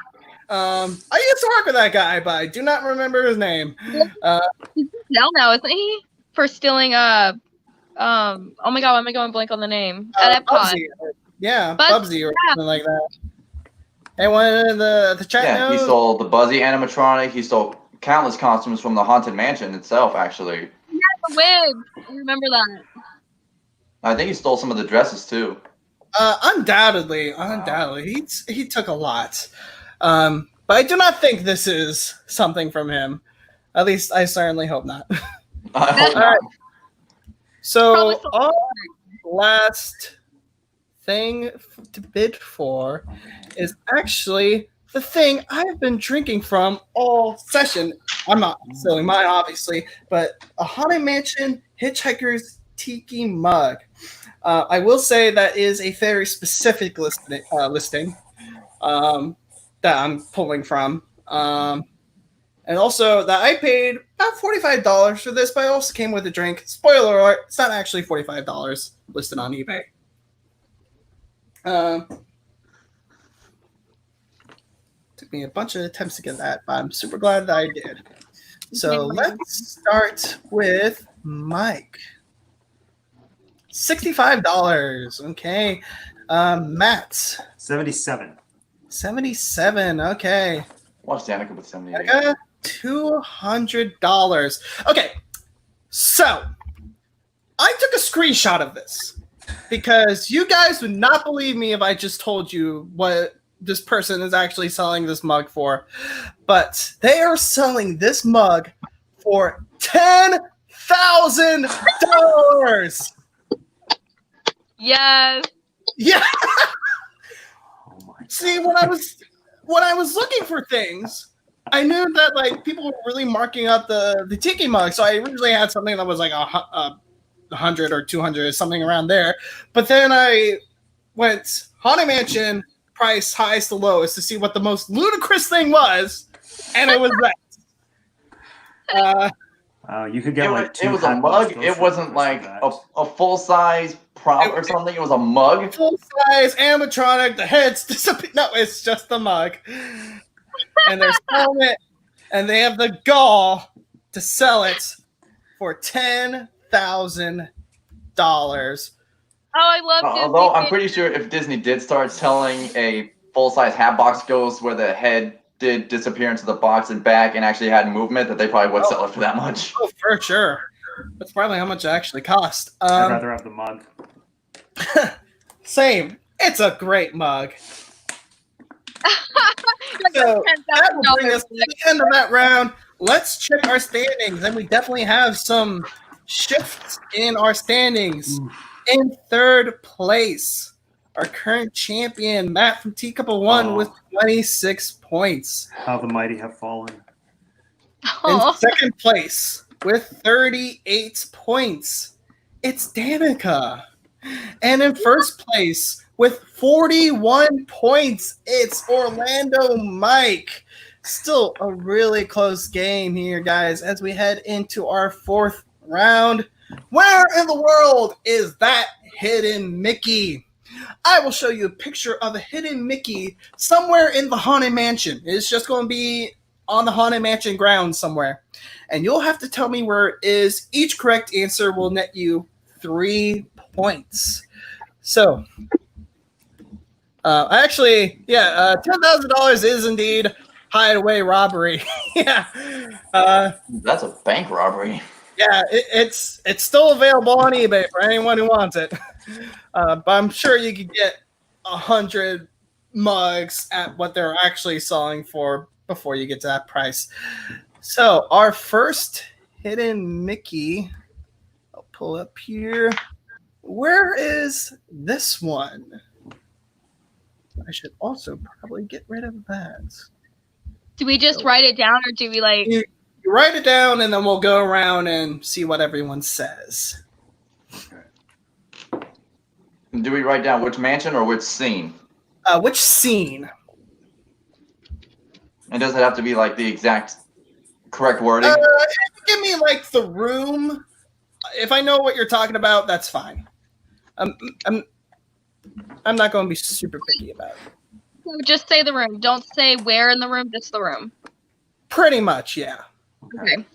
Speaker 1: I used to work with that guy, but I do not remember his name.
Speaker 3: He's in jail now, isn't he? For stealing oh my god, why am I going blank on the name? At Epcot.
Speaker 1: Bubsy. Yeah,
Speaker 3: But-
Speaker 1: Bubsy or something like that. Anyone in the chat
Speaker 2: Yeah,
Speaker 1: knows?
Speaker 2: he stole the Buzzy animatronic. He stole countless costumes from the Haunted Mansion itself, actually.
Speaker 3: The wig. I remember that.
Speaker 2: I think he stole some of the dresses, too.
Speaker 1: Undoubtedly. He took a lot. But I do not think this is something from him. At least I certainly hope not.
Speaker 2: I hope
Speaker 1: All right.
Speaker 2: not.
Speaker 1: So
Speaker 3: Probably still-
Speaker 1: our last thing to bid for is actually the thing I've been drinking from all session. I'm not selling mine, obviously, but a Haunted Mansion Hitchhiker's Tiki mug. I will say that is a very specific listing that I'm pulling from. And also that I paid about $45 for this, but it also came with a drink. Spoiler alert, it's not actually $45 listed on eBay. Took me a bunch of attempts to get that, but I'm super glad that I did. So let's start with Mike. $65. Okay. Matt.
Speaker 4: 77.
Speaker 1: 77. Okay.
Speaker 2: Watch Danica with 78.
Speaker 1: I got $200. Okay. So I took a screenshot of this because you guys would not believe me if I just told you what this person is actually selling this mug for. But they are selling this mug for $10,000.
Speaker 3: Yes.
Speaker 1: Yeah.
Speaker 4: Oh my.
Speaker 1: See, when I was looking for things, I knew that like people were really marking up the tiki mug. So I originally had something that was like a 100 or 200, something around there. But then I went Haunted Mansion price highest to lowest to see what the most ludicrous thing was, and it was that.
Speaker 4: You could get like two.
Speaker 2: It was a
Speaker 4: Hatbox
Speaker 2: mug.
Speaker 4: Ghost
Speaker 2: It wasn't
Speaker 4: replicas
Speaker 2: like
Speaker 4: for that.
Speaker 2: a full-size prop or something. It was a mug.
Speaker 1: Full size animatronic. The heads disappear. No, it's just the mug, and they're selling it, and they have the gall to sell it for $10,000.
Speaker 3: Oh, I love Disney.
Speaker 2: Although I'm pretty sure if Disney did start selling a full-size Hatbox Ghost where the head did disappear into the box and back and actually had movement, that they probably would sell it for that much.
Speaker 1: Oh, for sure. That's probably how much it actually cost.
Speaker 4: I'd rather have the mug.
Speaker 1: Same. It's a great mug.
Speaker 3: Like
Speaker 1: So that will bring
Speaker 3: $10,000.
Speaker 1: us to the end of that round. Let's check our standings, and we definitely have some shifts in our standings. In third place, our current champion, Matt from Teacup of One, with 26 points.
Speaker 4: How the mighty have fallen.
Speaker 1: In
Speaker 3: Oh.
Speaker 1: second place, with 38 points, it's Danica. And in first place, with 41 points, it's Orlando Mike. Still a really close game here, guys, as we head into our fourth round. Where in the world is that hidden Mickey? I will show you a picture of a hidden Mickey somewhere in the Haunted Mansion. It's just going to be on the Haunted Mansion grounds somewhere. And you'll have to tell me where it is. Each correct answer will net you 3 points. So, $10,000 is indeed hideaway robbery. Yeah.
Speaker 2: That's a bank robbery.
Speaker 1: Yeah, it's still available on eBay for anyone who wants it. But I'm sure you could get 100 mugs at what they're actually selling for before you get to that price. So our first hidden Mickey, I'll pull up here. Where is this one? I should also probably get rid of that.
Speaker 3: Do we just write it down, or do we like?
Speaker 1: You write it down, and then we'll go around and see what everyone says.
Speaker 2: Do we write down which mansion or which scene?
Speaker 1: Which scene?
Speaker 2: And does it have to be like the exact correct wording?
Speaker 1: Give me like the room. If I know what you're talking about, that's fine. I'm not going to be super picky about it.
Speaker 3: So just say the room. Don't say where in the room. Just the room.
Speaker 1: Pretty much, yeah.
Speaker 3: Okay.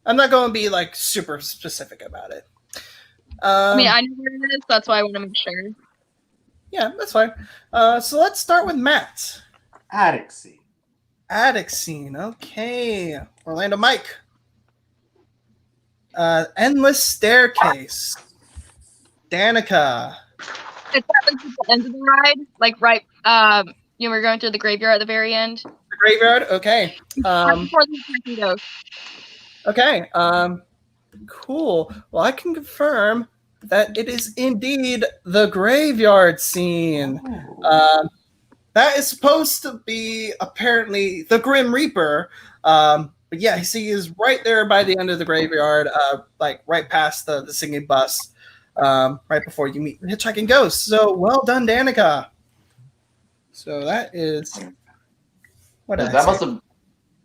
Speaker 1: I'm not going to be like super specific about it.
Speaker 3: I mean, I know where it is. That's why I want to make sure.
Speaker 1: Yeah, that's fine. So let's start with Matt.
Speaker 4: Attic scene.
Speaker 1: Attic scene. Okay. Orlando Mike. Endless staircase. Danica.
Speaker 3: It's at the end of the ride, like right. You were going through the graveyard at the very end.
Speaker 1: The graveyard. Okay.
Speaker 3: Right before the second ghost.
Speaker 1: Okay. Cool. Well, I can confirm that it is indeed the graveyard scene. That is supposed to be apparently the Grim Reaper. But yeah, he is right there by the end of the graveyard, like right past the singing bus, right before you meet the hitchhiking ghost. So well done, Danica. So that is what did I say?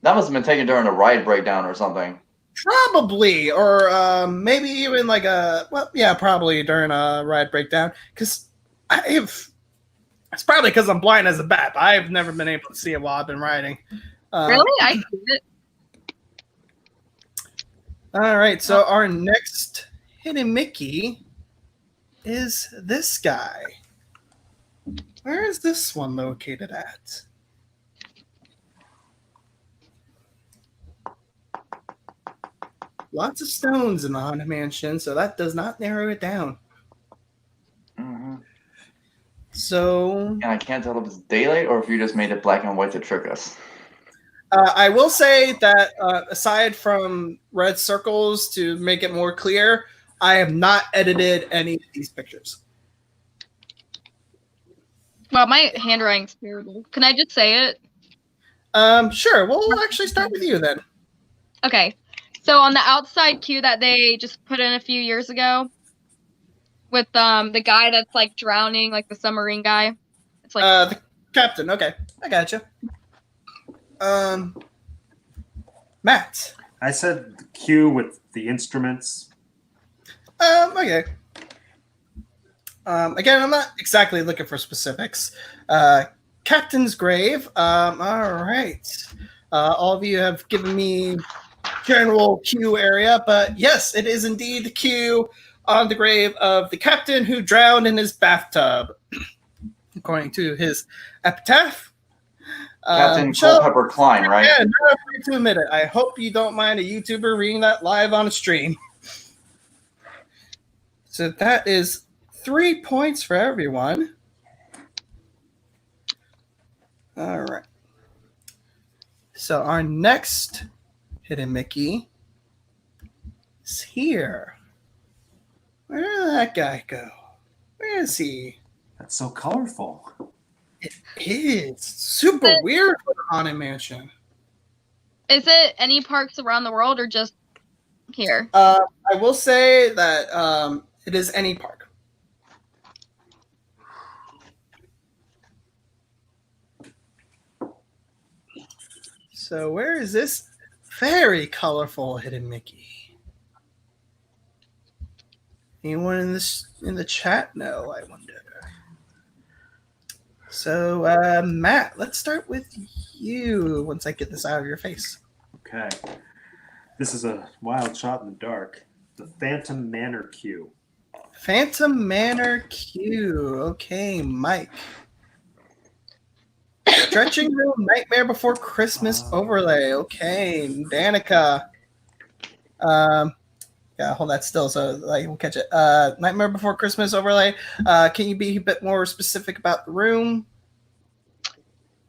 Speaker 2: That must have been taken during a ride breakdown or something.
Speaker 1: Probably, or maybe even like probably during a ride breakdown. Because it's probably because I'm blind as a bat. I've never been able to see it while I've been riding.
Speaker 3: Really? I see it.
Speaker 1: All right, so our next hidden Mickey is this guy. Where is this one located at? Lots of stones in the Haunted Mansion, so that does not narrow it down.
Speaker 2: Mm-hmm.
Speaker 1: So...
Speaker 2: And I can't tell if it's daylight or if you just made it black and white to trick us.
Speaker 1: I will say that aside from red circles to make it more clear, I have not edited any of these pictures.
Speaker 3: Well, my handwriting's terrible. Can I just say it?
Speaker 1: Sure. We'll actually start with you then.
Speaker 3: Okay. So on the outside queue that they just put in a few years ago, with the guy that's like drowning, like the submarine guy. It's like
Speaker 1: the captain. Okay, I gotcha. Matt.
Speaker 4: I said the queue with the instruments.
Speaker 1: Okay. Again, I'm not exactly looking for specifics. Captain's grave. All right. All of you have given me general queue area, but yes, it is indeed the queue on the grave of the captain who drowned in his bathtub, according to his epitaph.
Speaker 2: Captain Culpepper Klein, right?
Speaker 1: Yeah, not afraid to admit it. I hope you don't mind a YouTuber reading that live on a stream. So that is 3 points for everyone. All right. So our next hidden Mickey is here. Where did that guy go? Where is he?
Speaker 4: That's so colorful.
Speaker 1: It is super weird for the Haunted Mansion.
Speaker 3: Is it any parks around the world or just here?
Speaker 1: I will say that it is any park. So where is this very colorful hidden Mickey? Anyone in the chat know? I wonder. So, Matt, let's start with you. Once I get this out of your face.
Speaker 4: Okay. This is a wild shot in the dark. The Phantom Manor Queue.
Speaker 1: Phantom Manor Q. Okay, Mike. Stretching Room Nightmare Before Christmas overlay. Okay, Danica. Yeah, hold that still so we'll catch it. Nightmare Before Christmas overlay. Can you be a bit more specific about the room?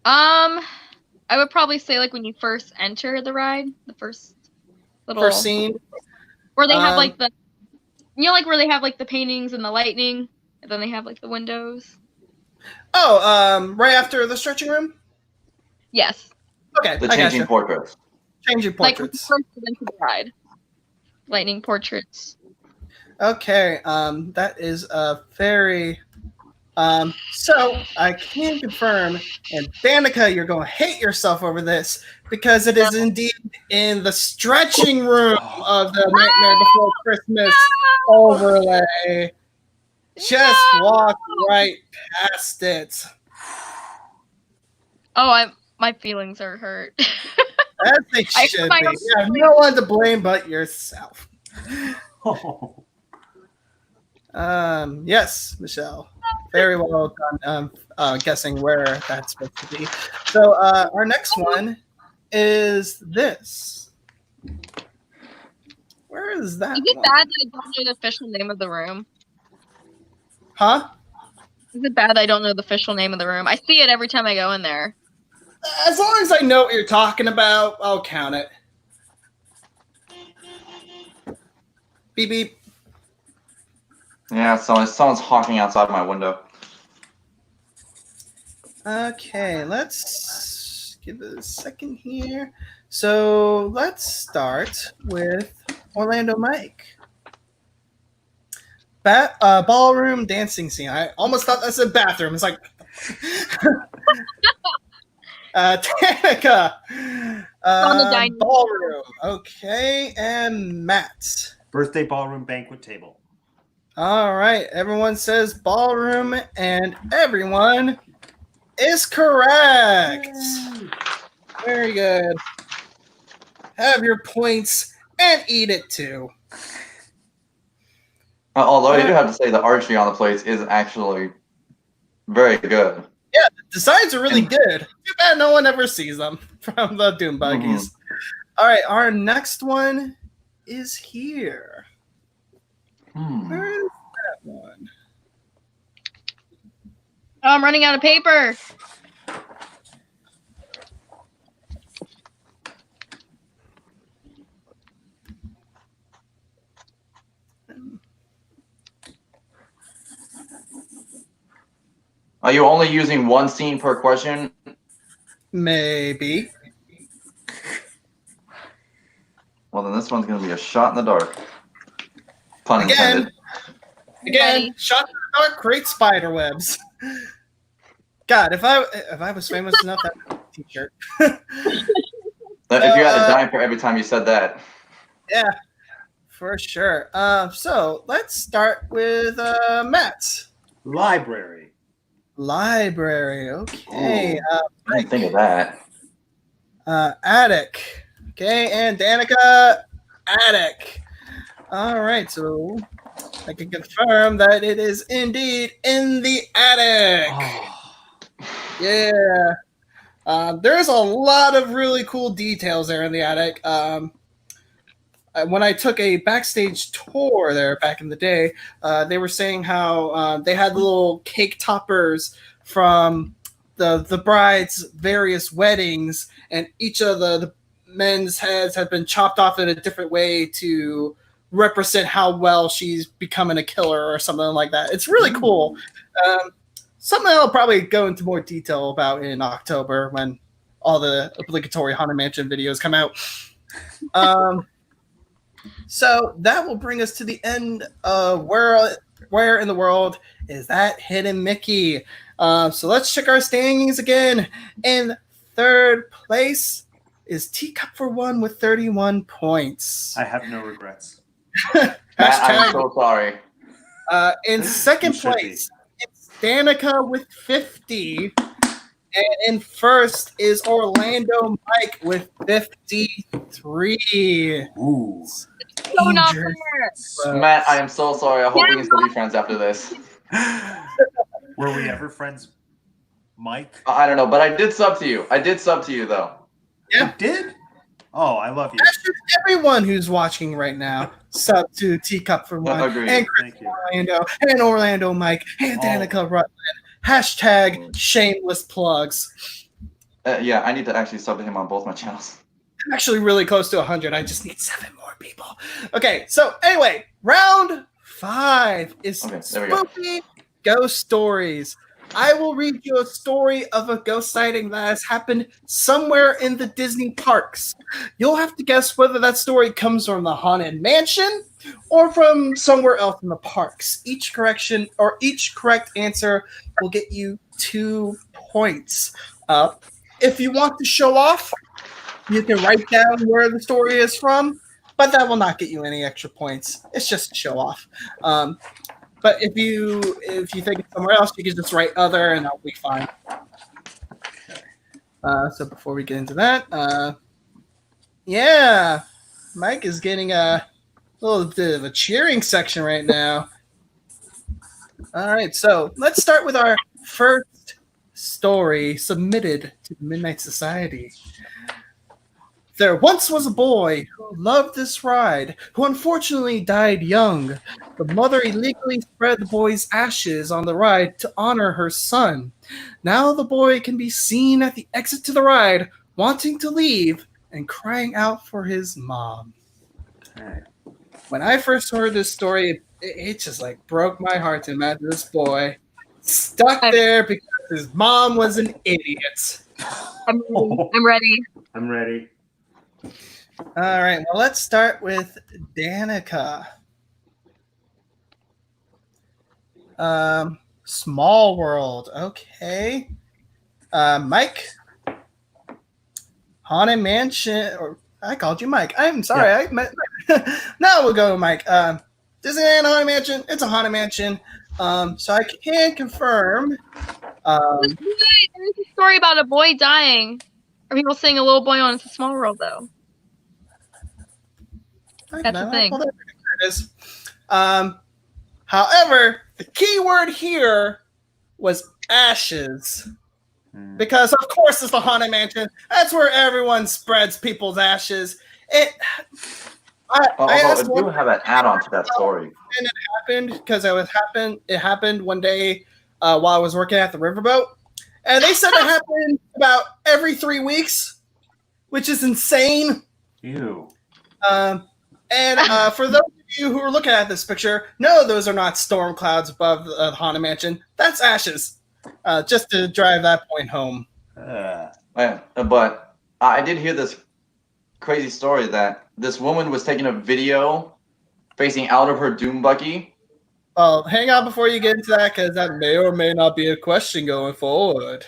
Speaker 3: I would probably say like when you first enter the ride, the first
Speaker 1: scene,
Speaker 3: where they have like the, like where they have like the paintings and the lightning, and then they have like the windows.
Speaker 1: Oh, right after the stretching room.
Speaker 3: Yes.
Speaker 1: Okay,
Speaker 2: the changing portraits.
Speaker 1: Changing portraits.
Speaker 3: Like when you first enter the ride. Lightning portraits.
Speaker 1: Okay, that is a very. So I can confirm, and Danica, you're going to hate yourself over this because it is indeed in the stretching room of the Nightmare Before Christmas overlay. Just walk right past it.
Speaker 3: Oh, my feelings are hurt.
Speaker 1: As they should be. You have no one to blame but yourself. Yes, Michelle. Very well done. Guessing where that's supposed to be. So our next one is this. Where is that?
Speaker 3: Is it bad that I don't know the official name of the room?
Speaker 1: Huh?
Speaker 3: Is it bad that I don't know the official name of the room? I see it every time I go in there.
Speaker 1: As long as I know what you're talking about, I'll count it. Beep beep.
Speaker 2: Yeah, someone's honking outside my window.
Speaker 1: Okay, let's give it a second here. So let's start with Orlando Mike. Ballroom dancing scene. I almost thought that's a bathroom. It's like Danica.
Speaker 3: On the dining
Speaker 1: Ballroom. Okay, and Matt.
Speaker 4: Birthday ballroom banquet table.
Speaker 1: All right, everyone says ballroom, and everyone is correct. Very good. Have your points and eat it too.
Speaker 2: Although I do have to say the archery on the plates is actually very good.
Speaker 1: Yeah, the designs are really good. Too bad no one ever sees them from the Doom Buggies. All right, our next one is here. Where is that one?
Speaker 3: Oh, I'm running out of paper.
Speaker 2: Are you only using one scene per question?
Speaker 1: Maybe.
Speaker 2: Well, then this one's going to be a shot in the dark. Pun intended.
Speaker 1: Again, shot in the dark creates spider webs. God, if I was famous enough, that would be a t-shirt.
Speaker 2: If you had a dime for every time you said that.
Speaker 1: Yeah, for sure. So let's start with Matt.
Speaker 4: Library.
Speaker 1: Okay.
Speaker 2: I didn't think of that.
Speaker 1: Attic. Okay, and Danica, attic. All right, so I can confirm that it is indeed in the attic. Yeah. There's a lot of really cool details there in the attic. When I took a backstage tour there back in the day, they were saying how they had little cake toppers from the bride's various weddings, and each of the men's heads have been chopped off in a different way to represent how well she's becoming a killer or something like that. It's really cool. Something I'll probably go into more detail about in October when all the obligatory Haunted Mansion videos come out. So that will bring us to the end of where in the world is that hidden Mickey? So let's check our standings again. In third place is Teacup for One with 31 points.
Speaker 4: I have no regrets.
Speaker 2: I'm so sorry.
Speaker 1: In second
Speaker 4: You should be.
Speaker 1: place, it's Danica with 50. And in first is Orlando Mike with 53.
Speaker 4: Ooh.
Speaker 3: So not
Speaker 1: Danger.
Speaker 3: fair.
Speaker 2: Matt, I am so sorry. I hope we can still be friends after this.
Speaker 4: Were we ever friends, Mike?
Speaker 2: I don't know, but I did sub to you. I did sub to you, though.
Speaker 1: Yeah.
Speaker 4: You did? Oh, I love you.
Speaker 1: Actually, everyone who's watching right now, sub to Teacup for One,
Speaker 2: Agreed.
Speaker 1: and Chris
Speaker 4: Thank you.
Speaker 1: Orlando, and Orlando Mike, and Danica Rutland. Hashtag shameless plugs.
Speaker 2: Yeah, I need to actually sub to him on both my channels.
Speaker 1: I'm actually really close to 100. I just need 7 more people. Okay, so anyway, round 5 is
Speaker 2: Okay, there we go.
Speaker 1: spooky ghost stories. I will read you a story of a ghost sighting that has happened somewhere in the Disney parks. You'll have to guess whether that story comes from the Haunted Mansion or from somewhere else in the parks. Each correct answer will get you 2 points. If you want to show off, you can write down where the story is from, but that will not get you any extra points. It's just a show off. But if you think it's somewhere else, you can just write other, and that'll be fine. So before we get into that, yeah, Mike is getting a little bit of a cheering section right now. All right, so let's start with our first story submitted to the Midnight Society. There once was a boy who loved this ride, who unfortunately died young. The mother illegally spread the boy's ashes on the ride to honor her son. Now the boy can be seen at the exit to the ride, wanting to leave and crying out for his mom.
Speaker 4: Okay.
Speaker 1: When I first heard this story, it just like broke my heart to imagine this boy stuck there because his mom was an idiot.
Speaker 3: I'm ready.
Speaker 4: I'm ready.
Speaker 1: All right, well, let's start with Danica. Small World, okay. Mike, Haunted Mansion, or I called you Mike. I'm sorry. Now we'll go, Mike. Disneyland Haunted Mansion. It's a Haunted Mansion. So I can confirm.
Speaker 3: There's a story about a boy dying. Are people saying a little boy on It's a Small World, though? That's the thing.
Speaker 1: Well, there it is. However, the key word here was ashes. Because, of course, it's the Haunted Mansion. That's where everyone spreads people's ashes. I
Speaker 2: do have an add-on to that story.
Speaker 1: And it happened because it happened one day while I was working at the riverboat. And they said it happened about every 3 weeks, which is insane.
Speaker 4: Ew.
Speaker 1: And for those of you who are looking at this picture, no, those are not storm clouds above the Haunted Mansion. That's ashes. Just to drive that point home.
Speaker 2: Yeah, but I did hear this crazy story that this woman was taking a video facing out of her doom buggy.
Speaker 1: Well, hang on before you get into that, because that may or may not be a question going forward.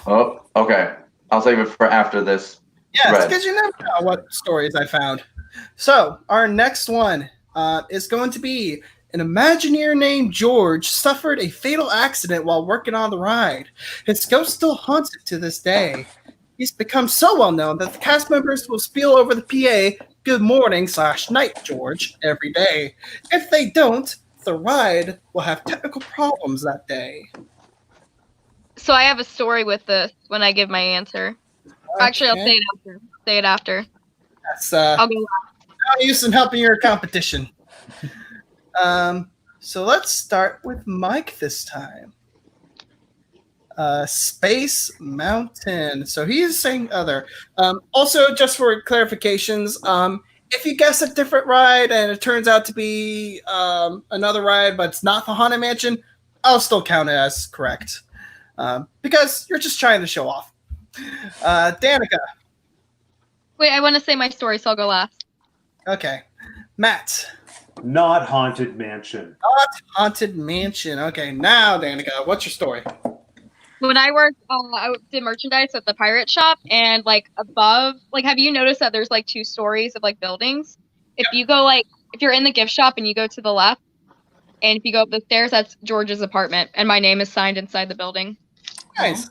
Speaker 2: Oh, okay. I'll save it for after this.
Speaker 1: Yes, because you never know what stories I found. So, our next one is going to be an Imagineer named George suffered a fatal accident while working on the ride. His ghost still haunts it to this day. He's become so well known that the cast members will spiel over the PA, "Good morning/night, George," every day. If they don't, the ride will have technical problems that day.
Speaker 3: So I have a story with this when I give my answer. Actually, I'll say it after. Say it after.
Speaker 1: That's
Speaker 3: I'll go
Speaker 1: no use in helping your competition. So let's start with Mike this time. Space Mountain. So he's saying other. Also, just for clarifications, if you guess a different ride and it turns out to be another ride, but it's not the Haunted Mansion, I'll still count it as correct. Because you're just trying to show off. Danica.
Speaker 3: Wait, I want to say my story, so I'll go last.
Speaker 1: Okay. Matt.
Speaker 4: Not Haunted Mansion.
Speaker 1: Not Haunted Mansion. Okay, now, Danica, what's your story?
Speaker 3: When I worked, I did merchandise at the pirate shop, and like above, like, have you noticed that there's like 2 stories of like buildings? If you go if you're in the gift shop and you go to the left, And if you go up the stairs, that's George's apartment. And my name is signed inside the building.
Speaker 1: Nice.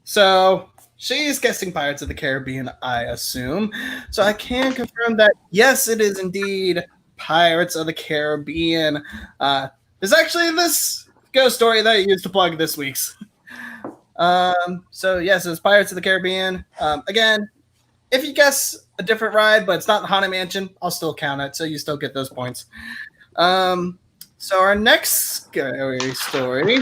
Speaker 1: So she's guessing Pirates of the Caribbean, I assume. So I can confirm that, yes, it is indeed Pirates of the Caribbean. There's actually this ghost story that I used to plug this week's. So yes, it's Pirates of the Caribbean. Again, if you guess a different ride, but it's not the Haunted Mansion, I'll still count it, so you still get those points. So our next scary story,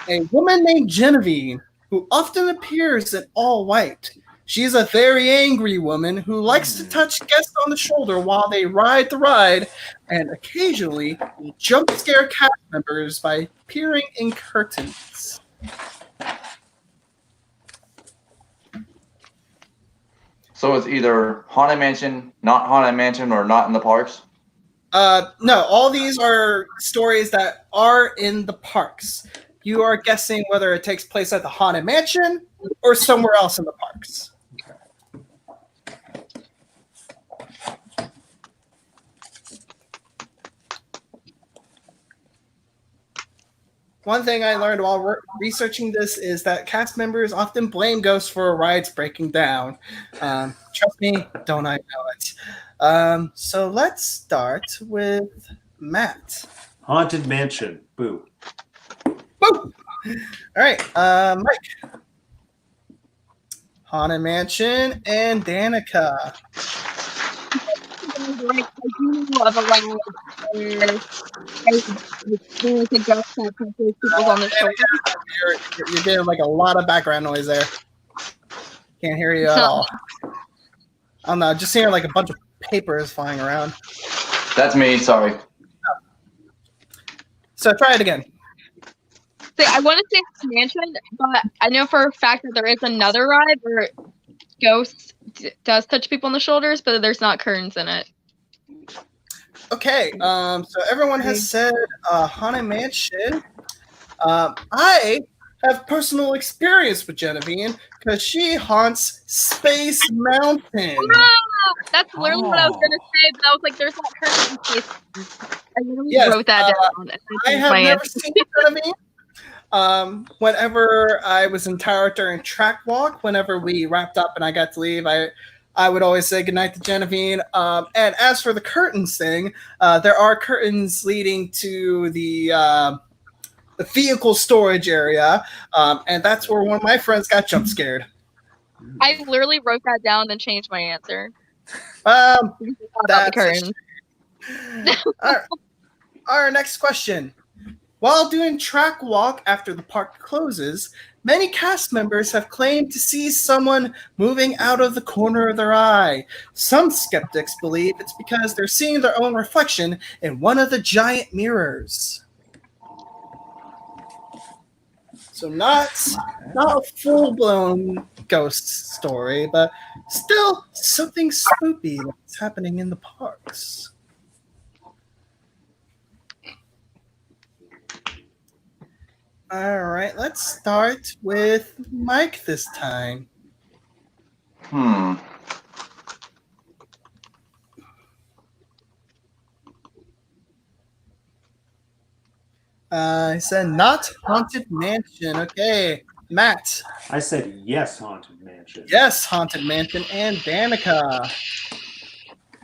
Speaker 1: a woman named Genevieve, who often appears in all white. She's a very angry woman who likes to touch guests on the shoulder while they ride the ride, and occasionally will jump scare cast members by peering in curtains.
Speaker 2: So it's either Haunted Mansion, not Haunted Mansion, or not in the parks?
Speaker 1: No, all these are stories that are in the parks. You are guessing whether it takes place at the Haunted Mansion or somewhere else in the parks. One thing I learned while researching this is that cast members often blame ghosts for rides breaking down. Trust me, don't I know it? So let's start with Matt.
Speaker 4: Haunted Mansion. Boo.
Speaker 1: Boo! All right, Mike. Haunted Mansion and Danica.
Speaker 3: I do love a ride where there's a ghost that touches people on the shoulder.
Speaker 1: You're getting like a lot of background noise there. Can't hear you at all. I don't know, just hearing like a bunch of papers flying around.
Speaker 2: That's me, sorry.
Speaker 1: So try it again.
Speaker 3: See, I want to say mansion, but I know for a fact that there is another ride where ghosts does touch people on the shoulders, but there's not curtains in it.
Speaker 1: Okay, so everyone has said Haunted Mansion. I have personal experience with Genevieve because she haunts Space Mountain.
Speaker 3: That's literally what I was gonna say, but I was like, "There's not curtains." I literally wrote that down.
Speaker 1: I have never seen Genevieve. Whenever I was in tower during track walk, whenever we wrapped up and I got to leave, I would always say goodnight to Genevieve. And as for the curtains thing, there are curtains leading to the vehicle storage area, and that's where one of my friends got jump scared.
Speaker 3: I literally wrote that down and then changed my answer.
Speaker 1: That's
Speaker 3: the curtains.
Speaker 1: Our next question. While doing track walk after the park closes, many cast members have claimed to see someone moving out of the corner of their eye. Some skeptics believe it's because they're seeing their own reflection in one of the giant mirrors. So not a full-blown ghost story, but still something spooky that's happening in the parks. All right, let's start with Mike this time. I said not Haunted Mansion. Okay, Matt.
Speaker 4: I said yes, Haunted Mansion.
Speaker 1: Yes, Haunted Mansion and Danica.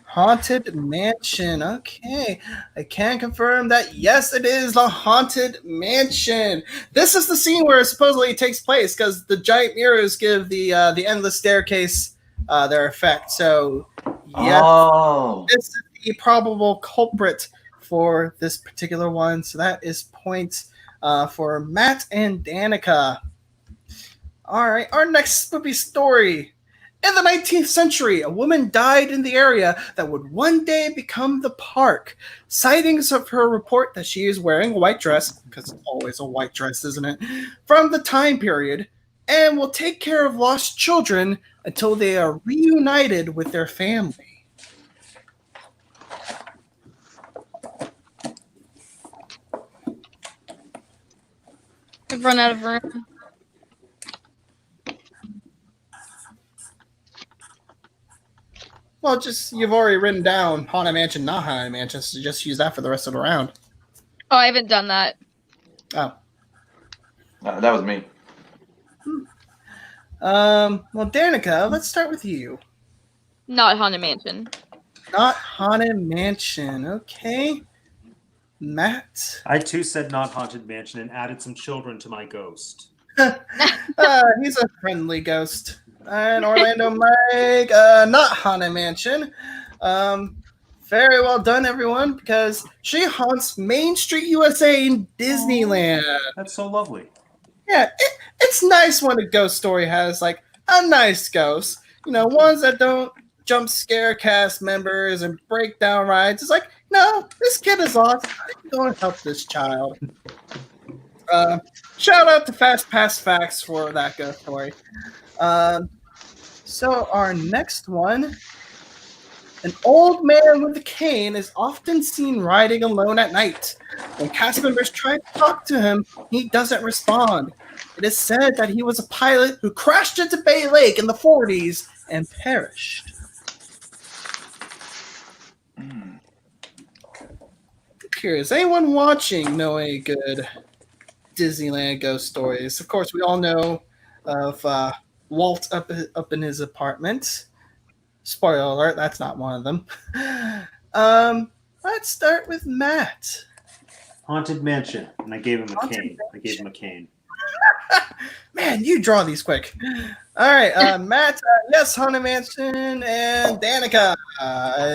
Speaker 1: Haunted Mansion. Okay, I can confirm that yes, it is the Haunted Mansion. This is the scene where it supposedly takes place because the giant mirrors give the endless staircase their effect. So yes, this is the probable culprit for this particular one. So that is points for Matt and Danica. All right, our next spooky story. In the 19th century, a woman died in the area that would one day become the park. Sightings of her report that she is wearing a white dress, because it's always a white dress, isn't it, from the time period, and will take care of lost children until they are reunited with their family.
Speaker 3: I've run out of room.
Speaker 1: Well, you've already written down Haunted Mansion, not Haunted Mansion, so just use that for the rest of the round.
Speaker 3: Oh, I haven't done that.
Speaker 1: Oh.
Speaker 2: That was me.
Speaker 1: Well, Danica, let's start with you.
Speaker 3: Not Haunted Mansion.
Speaker 1: Not Haunted Mansion. Okay. Matt.
Speaker 4: I too said not Haunted Mansion and added some children to my ghost.
Speaker 1: He's a friendly ghost. And Orlando Mike, not Haunted Mansion. Very well done, everyone, because she haunts Main Street, USA in Disneyland.
Speaker 4: That's so lovely.
Speaker 1: Yeah, it's nice when a ghost story has, like, a nice ghost. You know, ones that don't jump scare cast members and break down rides. It's like, no, this kid is awesome. I'm going to help this child. Shout out to Fast Pass Facts for that ghost story. So our next one, an old man with a cane is often seen riding alone at night. When cast members try to talk to him, he doesn't respond. It is said that he was a pilot who crashed into Bay Lake in the 40s and perished. I'm curious, anyone watching know any good Disneyland ghost stories? Of course, we all know of Walt up in his apartment. Spoiler alert, that's not one of them. Let's start with Matt.
Speaker 4: Haunted Mansion, and I gave him a cane.
Speaker 1: Man, you draw these quick. All right, Matt, yes, Haunted Mansion, and Danica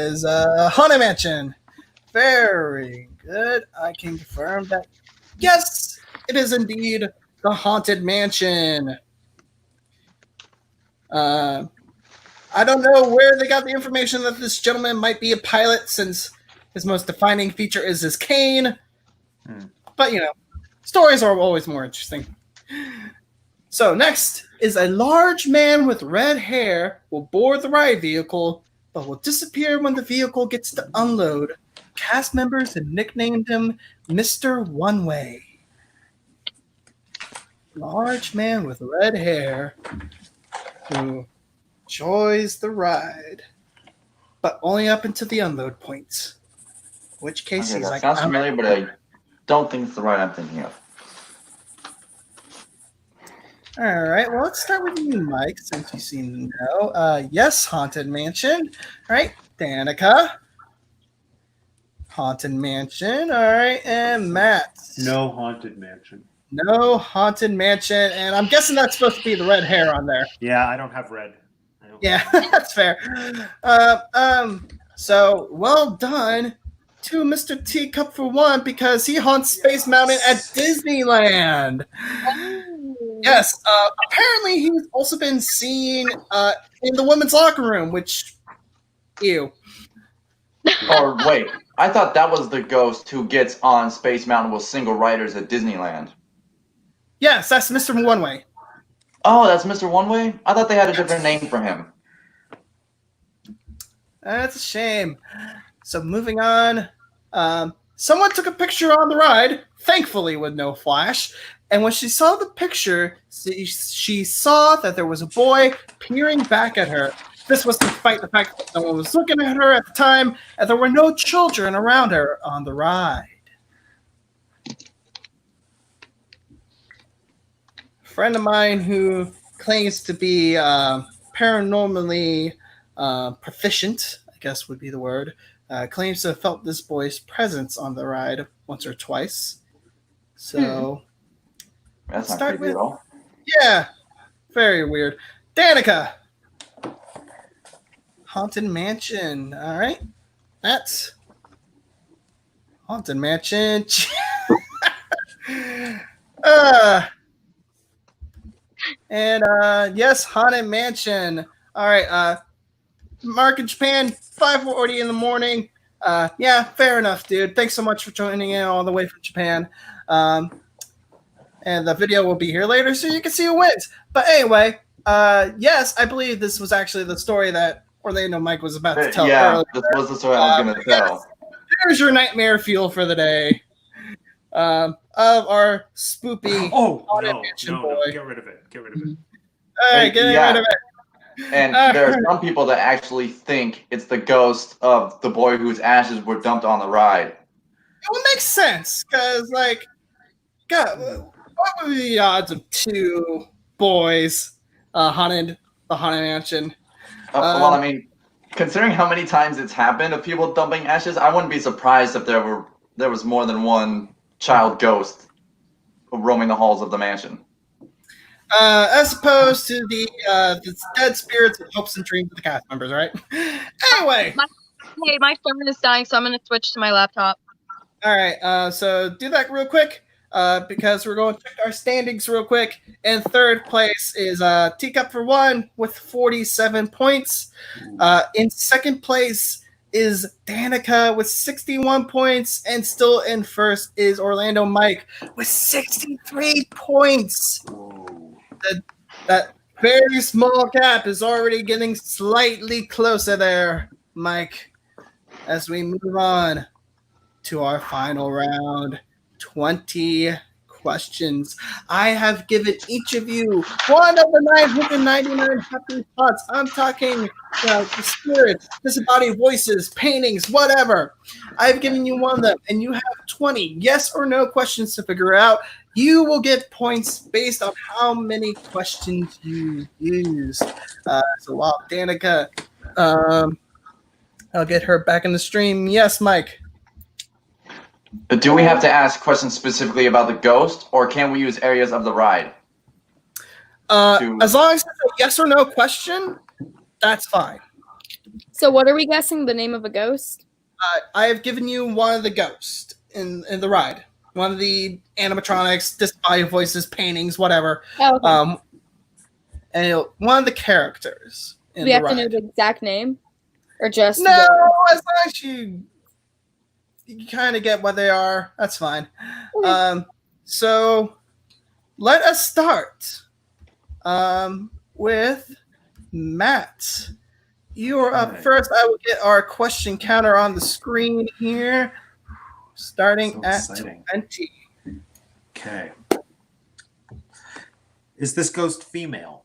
Speaker 1: is Haunted Mansion. Very good. I can confirm that, yes, it is indeed the Haunted Mansion. I don't know where they got the information that this gentleman might be a pilot, since his most defining feature is his cane. But, you know, stories are always more interesting. So next is a large man with red hair will board the ride vehicle, but will disappear when the vehicle gets to unload. Cast members have nicknamed him Mr. One Way. Large man with red hair who enjoys the ride, but only up until the unload point. In which case he's like,
Speaker 2: sounds familiar, but I don't think it's the ride I'm thinking of.
Speaker 1: All right, well, let's start with you, Mike, since you seem to know. Yes, Haunted Mansion. All right, Danica. Haunted Mansion. All right, and Matt.
Speaker 4: No Haunted Mansion.
Speaker 1: No Haunted Mansion, and I'm guessing that's supposed to be the red hair on there.
Speaker 4: Yeah, I don't have red.
Speaker 1: Yeah, that's fair. So well done to Mr. Teacup for one, because he haunts Space Mountain at Disneyland. Yes, apparently he's also been seen in the women's locker room, which, ew.
Speaker 2: Or wait, I thought that was the ghost who gets on Space Mountain with single riders at Disneyland.
Speaker 1: Yes, that's Mr. One Way.
Speaker 2: Oh, that's Mr. One Way? I thought they had a different name for him.
Speaker 1: That's a shame. So moving on, someone took a picture on the ride, thankfully with no flash, and when she saw the picture, she saw that there was a boy peering back at her. This was despite the fact that no one was looking at her at the time, and there were no children around her on the ride. A friend of mine who claims to be paranormally proficient, I guess would be the word, claims to have felt this boy's presence on the ride once or twice. So,
Speaker 2: That's not creepy at all.
Speaker 1: Yeah, very weird. Danica, Haunted Mansion. All right, that's Haunted Mansion. And yes, Haunted Mansion. All right, Mark in Japan, 5:40 in the morning. Yeah, fair enough, dude. Thanks so much for joining in all the way from Japan. And the video will be here later so you can see who wins. But anyway, yes, I believe this was actually the story that Orlando Mike was about to tell
Speaker 2: yeah,
Speaker 1: earlier.
Speaker 2: this was the story I was going to tell.
Speaker 1: Yes, there's your nightmare fuel for the day. Of our spoopy Haunted Mansion boy.
Speaker 4: Get rid of it. Get rid of it.
Speaker 1: All right, get rid of it.
Speaker 2: And there are some people that actually think it's the ghost of the boy whose ashes were dumped on the ride.
Speaker 1: would make sense because, like, God, what would be the odds of two boys haunted the haunted mansion?
Speaker 2: Well, I mean, considering how many times it's happened of people dumping ashes, I wouldn't be surprised if there was more than one child ghost roaming the halls of the mansion.
Speaker 1: As opposed to the dead spirits of hopes and dreams of the cast members, right? Anyway.
Speaker 3: My phone is dying, so I'm going to switch to my laptop.
Speaker 1: All right, so do that real quick because we're going to check our standings real quick. In third place is Teacup for 1 with 47 points. In second place is Danica with 61 points. And still in first is Orlando Mike with 63 points. That very small gap is already getting slightly closer there, Mike, as we move on to our final round, 20 questions. I have given each of you one of the 999 happy thoughts. I'm talking the spirits, disembodied voices, paintings, whatever. I've given you one of them, and you have 20 yes or no questions to figure out. You will get points based on how many questions you use. So while Danica, I'll get her back in the stream. Yes, Mike.
Speaker 2: Do we have to ask questions specifically about the ghost, or can we use areas of the ride?
Speaker 1: As long as it's a yes or no question, that's fine.
Speaker 6: So what are we guessing? The name of a ghost?
Speaker 1: I have given you one of the ghosts in the ride. One of the animatronics, disembodied voices, paintings, whatever.
Speaker 6: Oh, okay.
Speaker 1: And one of the characters in
Speaker 6: we
Speaker 1: the
Speaker 6: have
Speaker 1: ride.
Speaker 6: to know the exact name? Or just...
Speaker 1: No, as long as you kind of get what they are, that's fine.
Speaker 6: Okay.
Speaker 1: So let us start with Matt. You are up first. I will get our question counter on the screen here, starting at 20.
Speaker 4: Okay. Is this ghost female?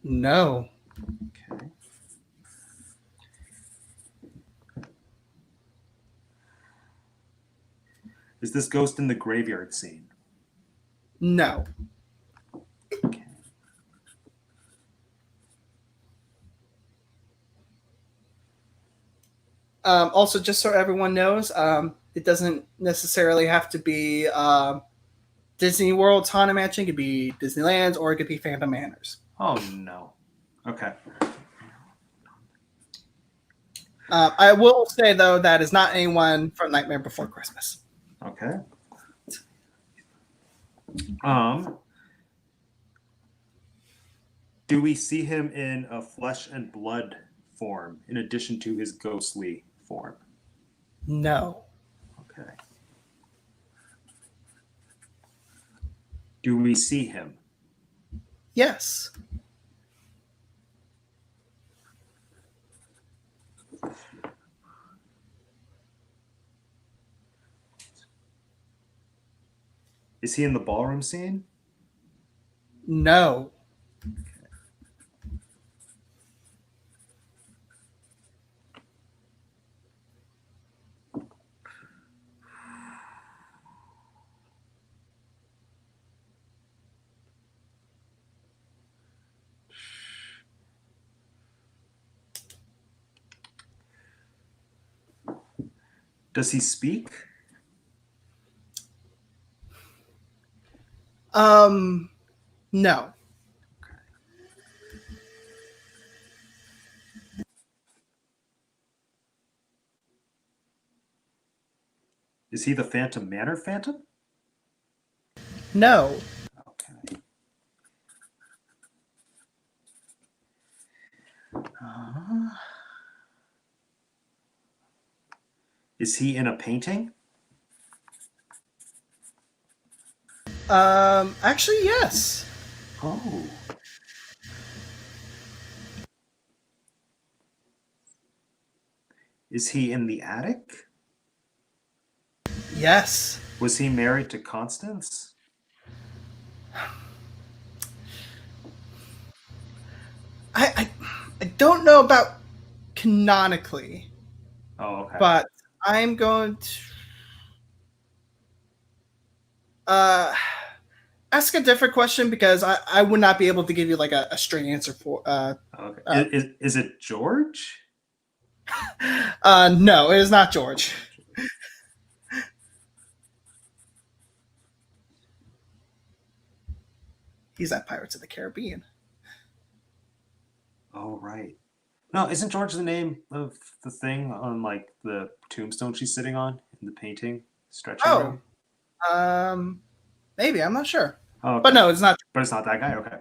Speaker 1: No.
Speaker 4: Okay. Is this ghost in the graveyard scene?
Speaker 1: No.
Speaker 4: Okay.
Speaker 1: Also, just so everyone knows, it doesn't necessarily have to be Disney World's Haunted Mansion. It could be Disneyland's, or it could be Phantom Manors.
Speaker 4: Oh, no. Okay.
Speaker 1: I will say, though, that is not anyone from Nightmare Before Christmas.
Speaker 4: Okay. Do we see him in a flesh and blood form in addition to his ghostly form?
Speaker 1: No.
Speaker 4: Okay. Do we see him?
Speaker 1: Yes.
Speaker 4: Is he in the ballroom scene?
Speaker 1: No.
Speaker 4: Does he speak?
Speaker 1: No.
Speaker 4: Is he the Phantom Manor Phantom?
Speaker 1: No.
Speaker 4: Okay. Is he in a painting?
Speaker 1: Actually, yes.
Speaker 4: Oh. Is he in the attic?
Speaker 1: Yes.
Speaker 4: Was he married to Constance?
Speaker 1: I don't know about canonically,
Speaker 4: Oh, okay.
Speaker 1: but I'm going to... Ask a different question because I would not be able to give you like a straight answer for.
Speaker 4: Okay. Is it George?
Speaker 1: No, it is not George. He's at Pirates of the Caribbean.
Speaker 4: Oh, right. No, isn't George the name of the thing on like the tombstone she's sitting on in the painting stretching room?
Speaker 1: Maybe, I'm not sure.
Speaker 4: Oh, okay.
Speaker 1: But no, it's not.
Speaker 4: But it's not that guy. Okay.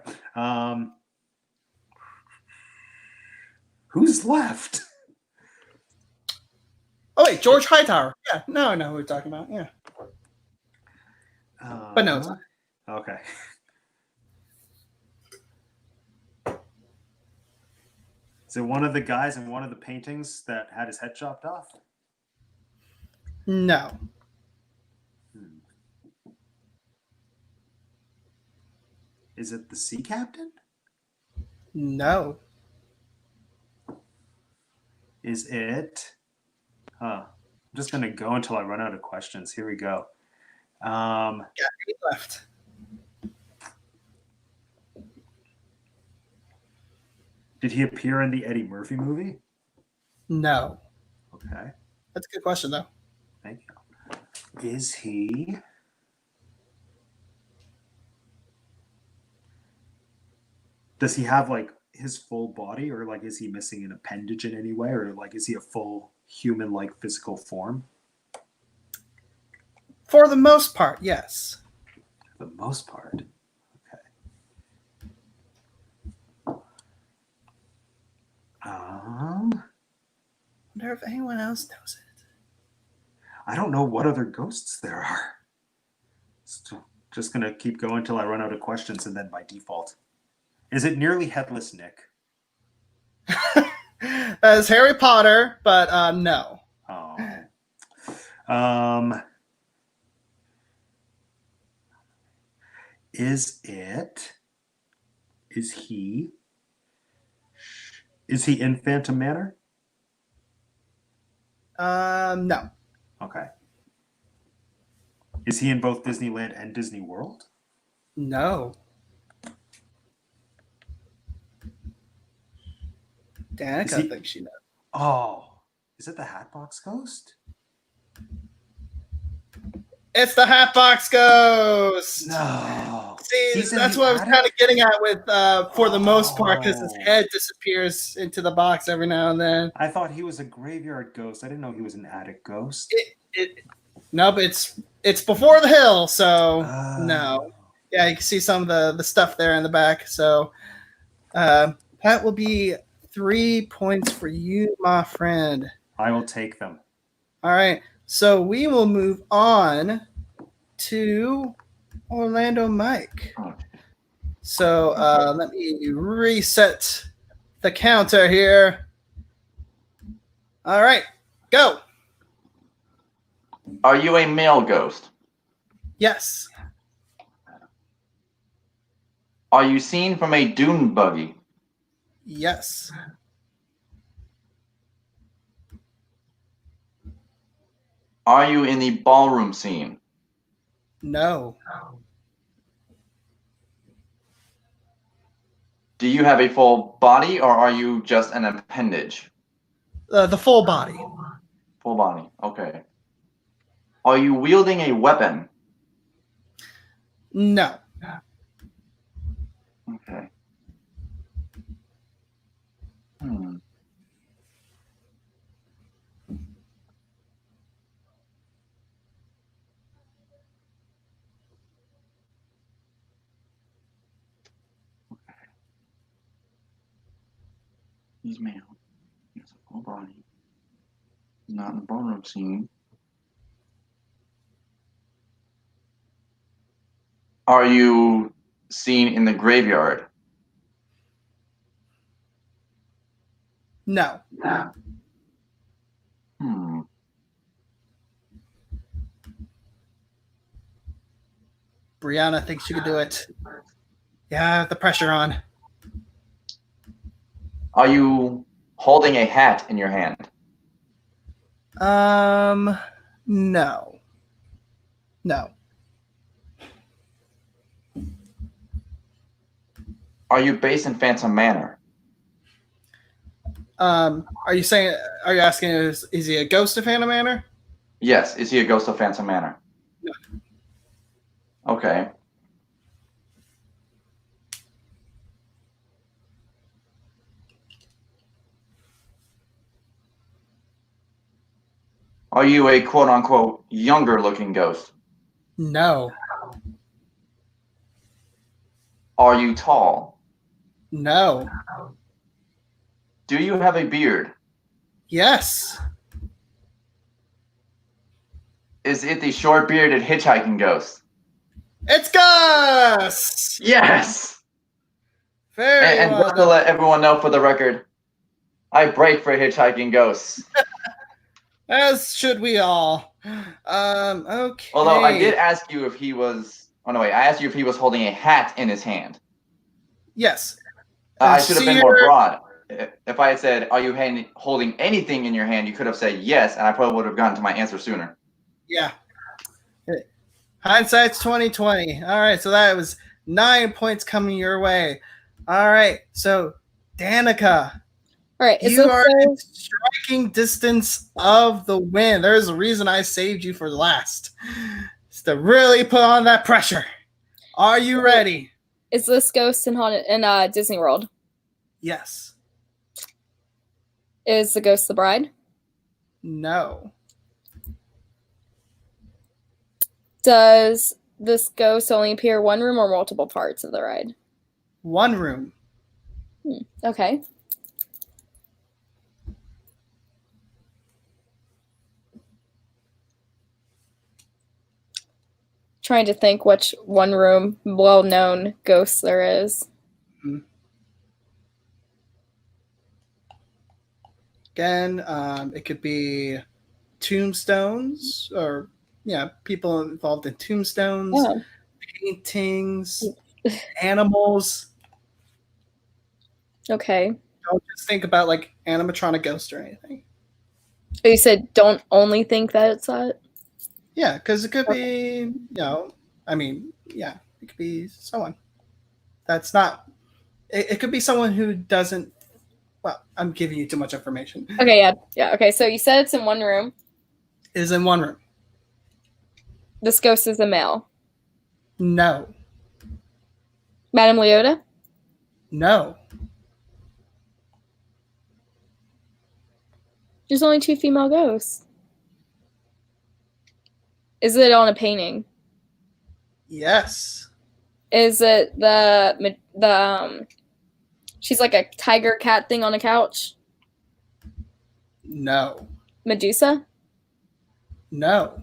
Speaker 4: Who's left?
Speaker 1: Oh wait, George Hightower. Yeah, no, I know who we're talking about. Yeah, but no, it's not.
Speaker 4: Okay. Is it one of the guys in one of the paintings that had his head chopped off?
Speaker 1: No.
Speaker 4: Is it the sea captain?
Speaker 1: No.
Speaker 4: Is it? I'm just gonna go until I run out of questions. Here we go.
Speaker 1: Yeah, he left.
Speaker 4: Did he appear in the Eddie Murphy movie?
Speaker 1: No.
Speaker 4: Okay.
Speaker 1: That's a good question though.
Speaker 4: Thank you. Is he? Does he have like his full body, or like is he missing an appendage in any way, or like is he a full human-like physical form?
Speaker 1: For the most part, yes.
Speaker 4: For the most part. Okay.
Speaker 1: Wonder if anyone else knows it.
Speaker 4: I don't know what other ghosts there are. So just gonna keep going until I run out of questions, and then by default. Is it nearly headless Nick?
Speaker 1: That is Harry Potter, but no.
Speaker 4: Oh. Is he in Phantom Manor?
Speaker 1: No.
Speaker 4: Okay. Is he in both Disneyland and Disney World?
Speaker 1: No. Danica thinks she knows.
Speaker 4: Oh, is it the Hatbox Ghost?
Speaker 1: It's the Hatbox Ghost.
Speaker 4: No.
Speaker 1: See, that's what I was kind of getting at with for the most part, because his head disappears into the box every now and then.
Speaker 4: I thought he was a graveyard ghost. I didn't know he was an attic ghost.
Speaker 1: No, but it's before the hill, so no. Yeah, you can see some of the stuff there in the back. So that will be 3 points for you, my friend.
Speaker 4: I will take them.
Speaker 1: All right. So we will move on to Orlando Mike. So let me reset the counter here. All right, go.
Speaker 2: Are you a male ghost?
Speaker 1: Yes.
Speaker 2: Are you seen from a dune buggy?
Speaker 1: Yes.
Speaker 2: Are you in the ballroom scene?
Speaker 1: No.
Speaker 2: Do you have a full body, or are you just an appendage?
Speaker 1: The full body.
Speaker 2: Full body, okay. Are you wielding a weapon?
Speaker 1: No.
Speaker 2: Okay. He's male. He has a full body. He's not in the ballroom scene. Are you seen in the graveyard?
Speaker 1: No. Brianna thinks she could do it. Yeah, the pressure on.
Speaker 2: Are you holding a hat in your hand?
Speaker 1: No. No.
Speaker 2: Are you based in Phantom Manor?
Speaker 1: Are you asking is he a ghost of Phantom Manor?
Speaker 2: Yes. Is he a ghost of Phantom Manor?
Speaker 1: No.
Speaker 2: Okay. Are you a quote-unquote younger-looking ghost?
Speaker 1: No.
Speaker 2: Are you tall?
Speaker 1: No.
Speaker 2: Do you have a beard?
Speaker 1: Yes.
Speaker 2: Is it the short-bearded hitchhiking ghost?
Speaker 1: It's Gus!
Speaker 2: Yes!
Speaker 1: Very
Speaker 2: And
Speaker 1: well
Speaker 2: just to
Speaker 1: done.
Speaker 2: let everyone know for the record, I break for hitchhiking ghosts.
Speaker 1: As should we all. Okay.
Speaker 2: Although I did ask you if he was... Oh, no, wait. I asked you if he was holding a hat in his hand.
Speaker 1: Yes.
Speaker 2: I should have been more broad. If I had said, are you holding anything in your hand, you could have said yes, and I probably would have gotten to my answer sooner.
Speaker 1: Yeah. Hindsight's 2020. All right, so that was 9 points coming your way. All right, so Danica,
Speaker 6: All right.
Speaker 1: you are in striking distance of the win. There's a reason I saved you for last. It's to really put on that pressure. Are you ready?
Speaker 6: Is this ghost in Disney World?
Speaker 1: Yes.
Speaker 6: Is the ghost the bride?
Speaker 1: No.
Speaker 6: Does this ghost only appear one room or multiple parts of the ride?
Speaker 1: One room.
Speaker 6: Okay. Trying to think which one room well-known ghost there is.
Speaker 1: Again, it could be tombstones or people involved in tombstones, paintings, animals.
Speaker 6: Okay.
Speaker 1: Don't just think about like animatronic ghost or anything.
Speaker 6: You said don't only think that it's that?
Speaker 1: Yeah, because it could be, it could be someone that's not. It could be someone who doesn't. Well, I'm giving you too much information.
Speaker 6: Okay, yeah. Okay, so you said it's in one room.
Speaker 1: It is in one room.
Speaker 6: This ghost is a male.
Speaker 1: No.
Speaker 6: Madame Leota?
Speaker 1: No.
Speaker 6: There's only 2 female ghosts. Is it on a painting?
Speaker 1: Yes.
Speaker 6: Is it the she's like a tiger cat thing on a couch?
Speaker 1: No.
Speaker 6: Medusa?
Speaker 1: No.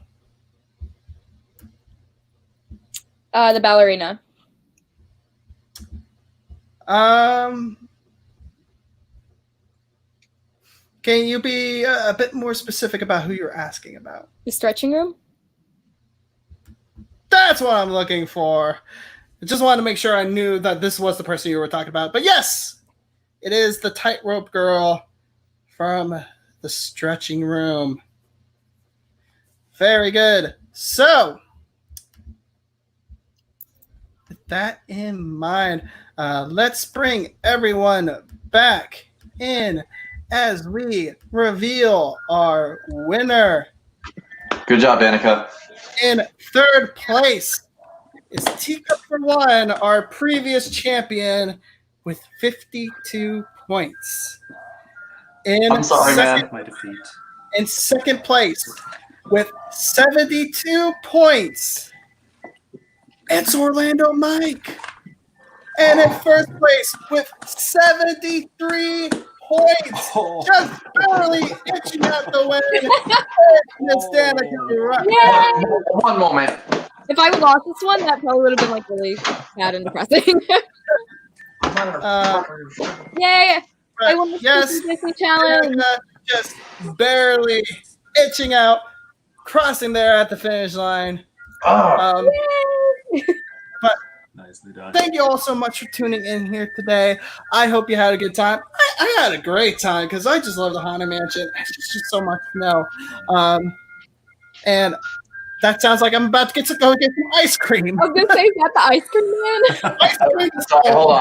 Speaker 6: The ballerina.
Speaker 1: Can you be a bit more specific about who you're asking about?
Speaker 6: The stretching room?
Speaker 1: That's what I'm looking for. I just wanted to make sure I knew that this was the person you were talking about. But yes, it is the tightrope girl from the stretching room. Very good. So, with that in mind, let's bring everyone back in as we reveal our winner.
Speaker 2: Good job, Danica.
Speaker 1: In third place is Teacup for One, our previous champion, with 52 points.
Speaker 2: I'm sorry, man.
Speaker 4: My defeat.
Speaker 1: In second place with 72 points, it's Orlando Mike. And in first place with 73 points, just barely itching out the win. Miss Danica.
Speaker 2: One moment.
Speaker 6: If I lost this one, that probably would have been like really bad and depressing. Yay! I won the Disney challenge.
Speaker 1: Danica just barely itching out, crossing there at the finish line. But
Speaker 4: Nicely done.
Speaker 1: thank you all so much for tuning in here today. I hope you had a good time. I had a great time because I just love the Haunted Mansion. It's just so much to know. And That sounds like I'm about to go get some ice cream.
Speaker 6: I was gonna say, is that the ice cream man?
Speaker 1: Ice cream is
Speaker 2: Sorry, hold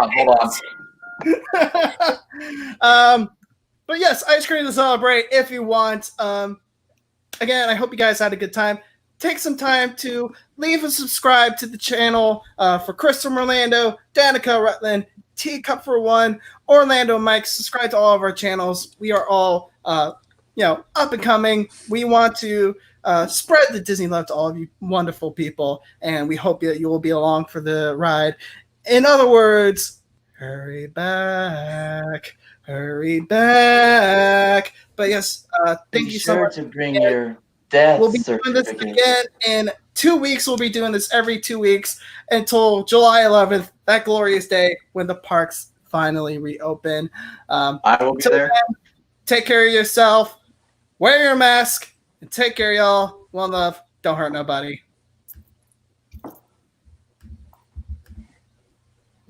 Speaker 2: on.
Speaker 1: But yes, ice cream to celebrate if you want. Again, I hope you guys had a good time. Take some time to leave and subscribe to the channel for Chris from Orlando, Danica Rutland, Teacup for One, Orlando Mike. Subscribe to all of our channels. We are all up and coming. We want to spread the Disney love to all of you wonderful people, and we hope that you will be along for the ride. In other words, hurry back. Hurry back. But yes, thank you so much.
Speaker 2: To bring your death
Speaker 1: We'll be doing this again in 2 weeks. We'll be doing this every 2 weeks until July 11th, that glorious day when the parks finally reopen.
Speaker 2: I will be there.
Speaker 1: Then, take care of yourself. Wear your mask. And take care, y'all. One love. Don't hurt nobody.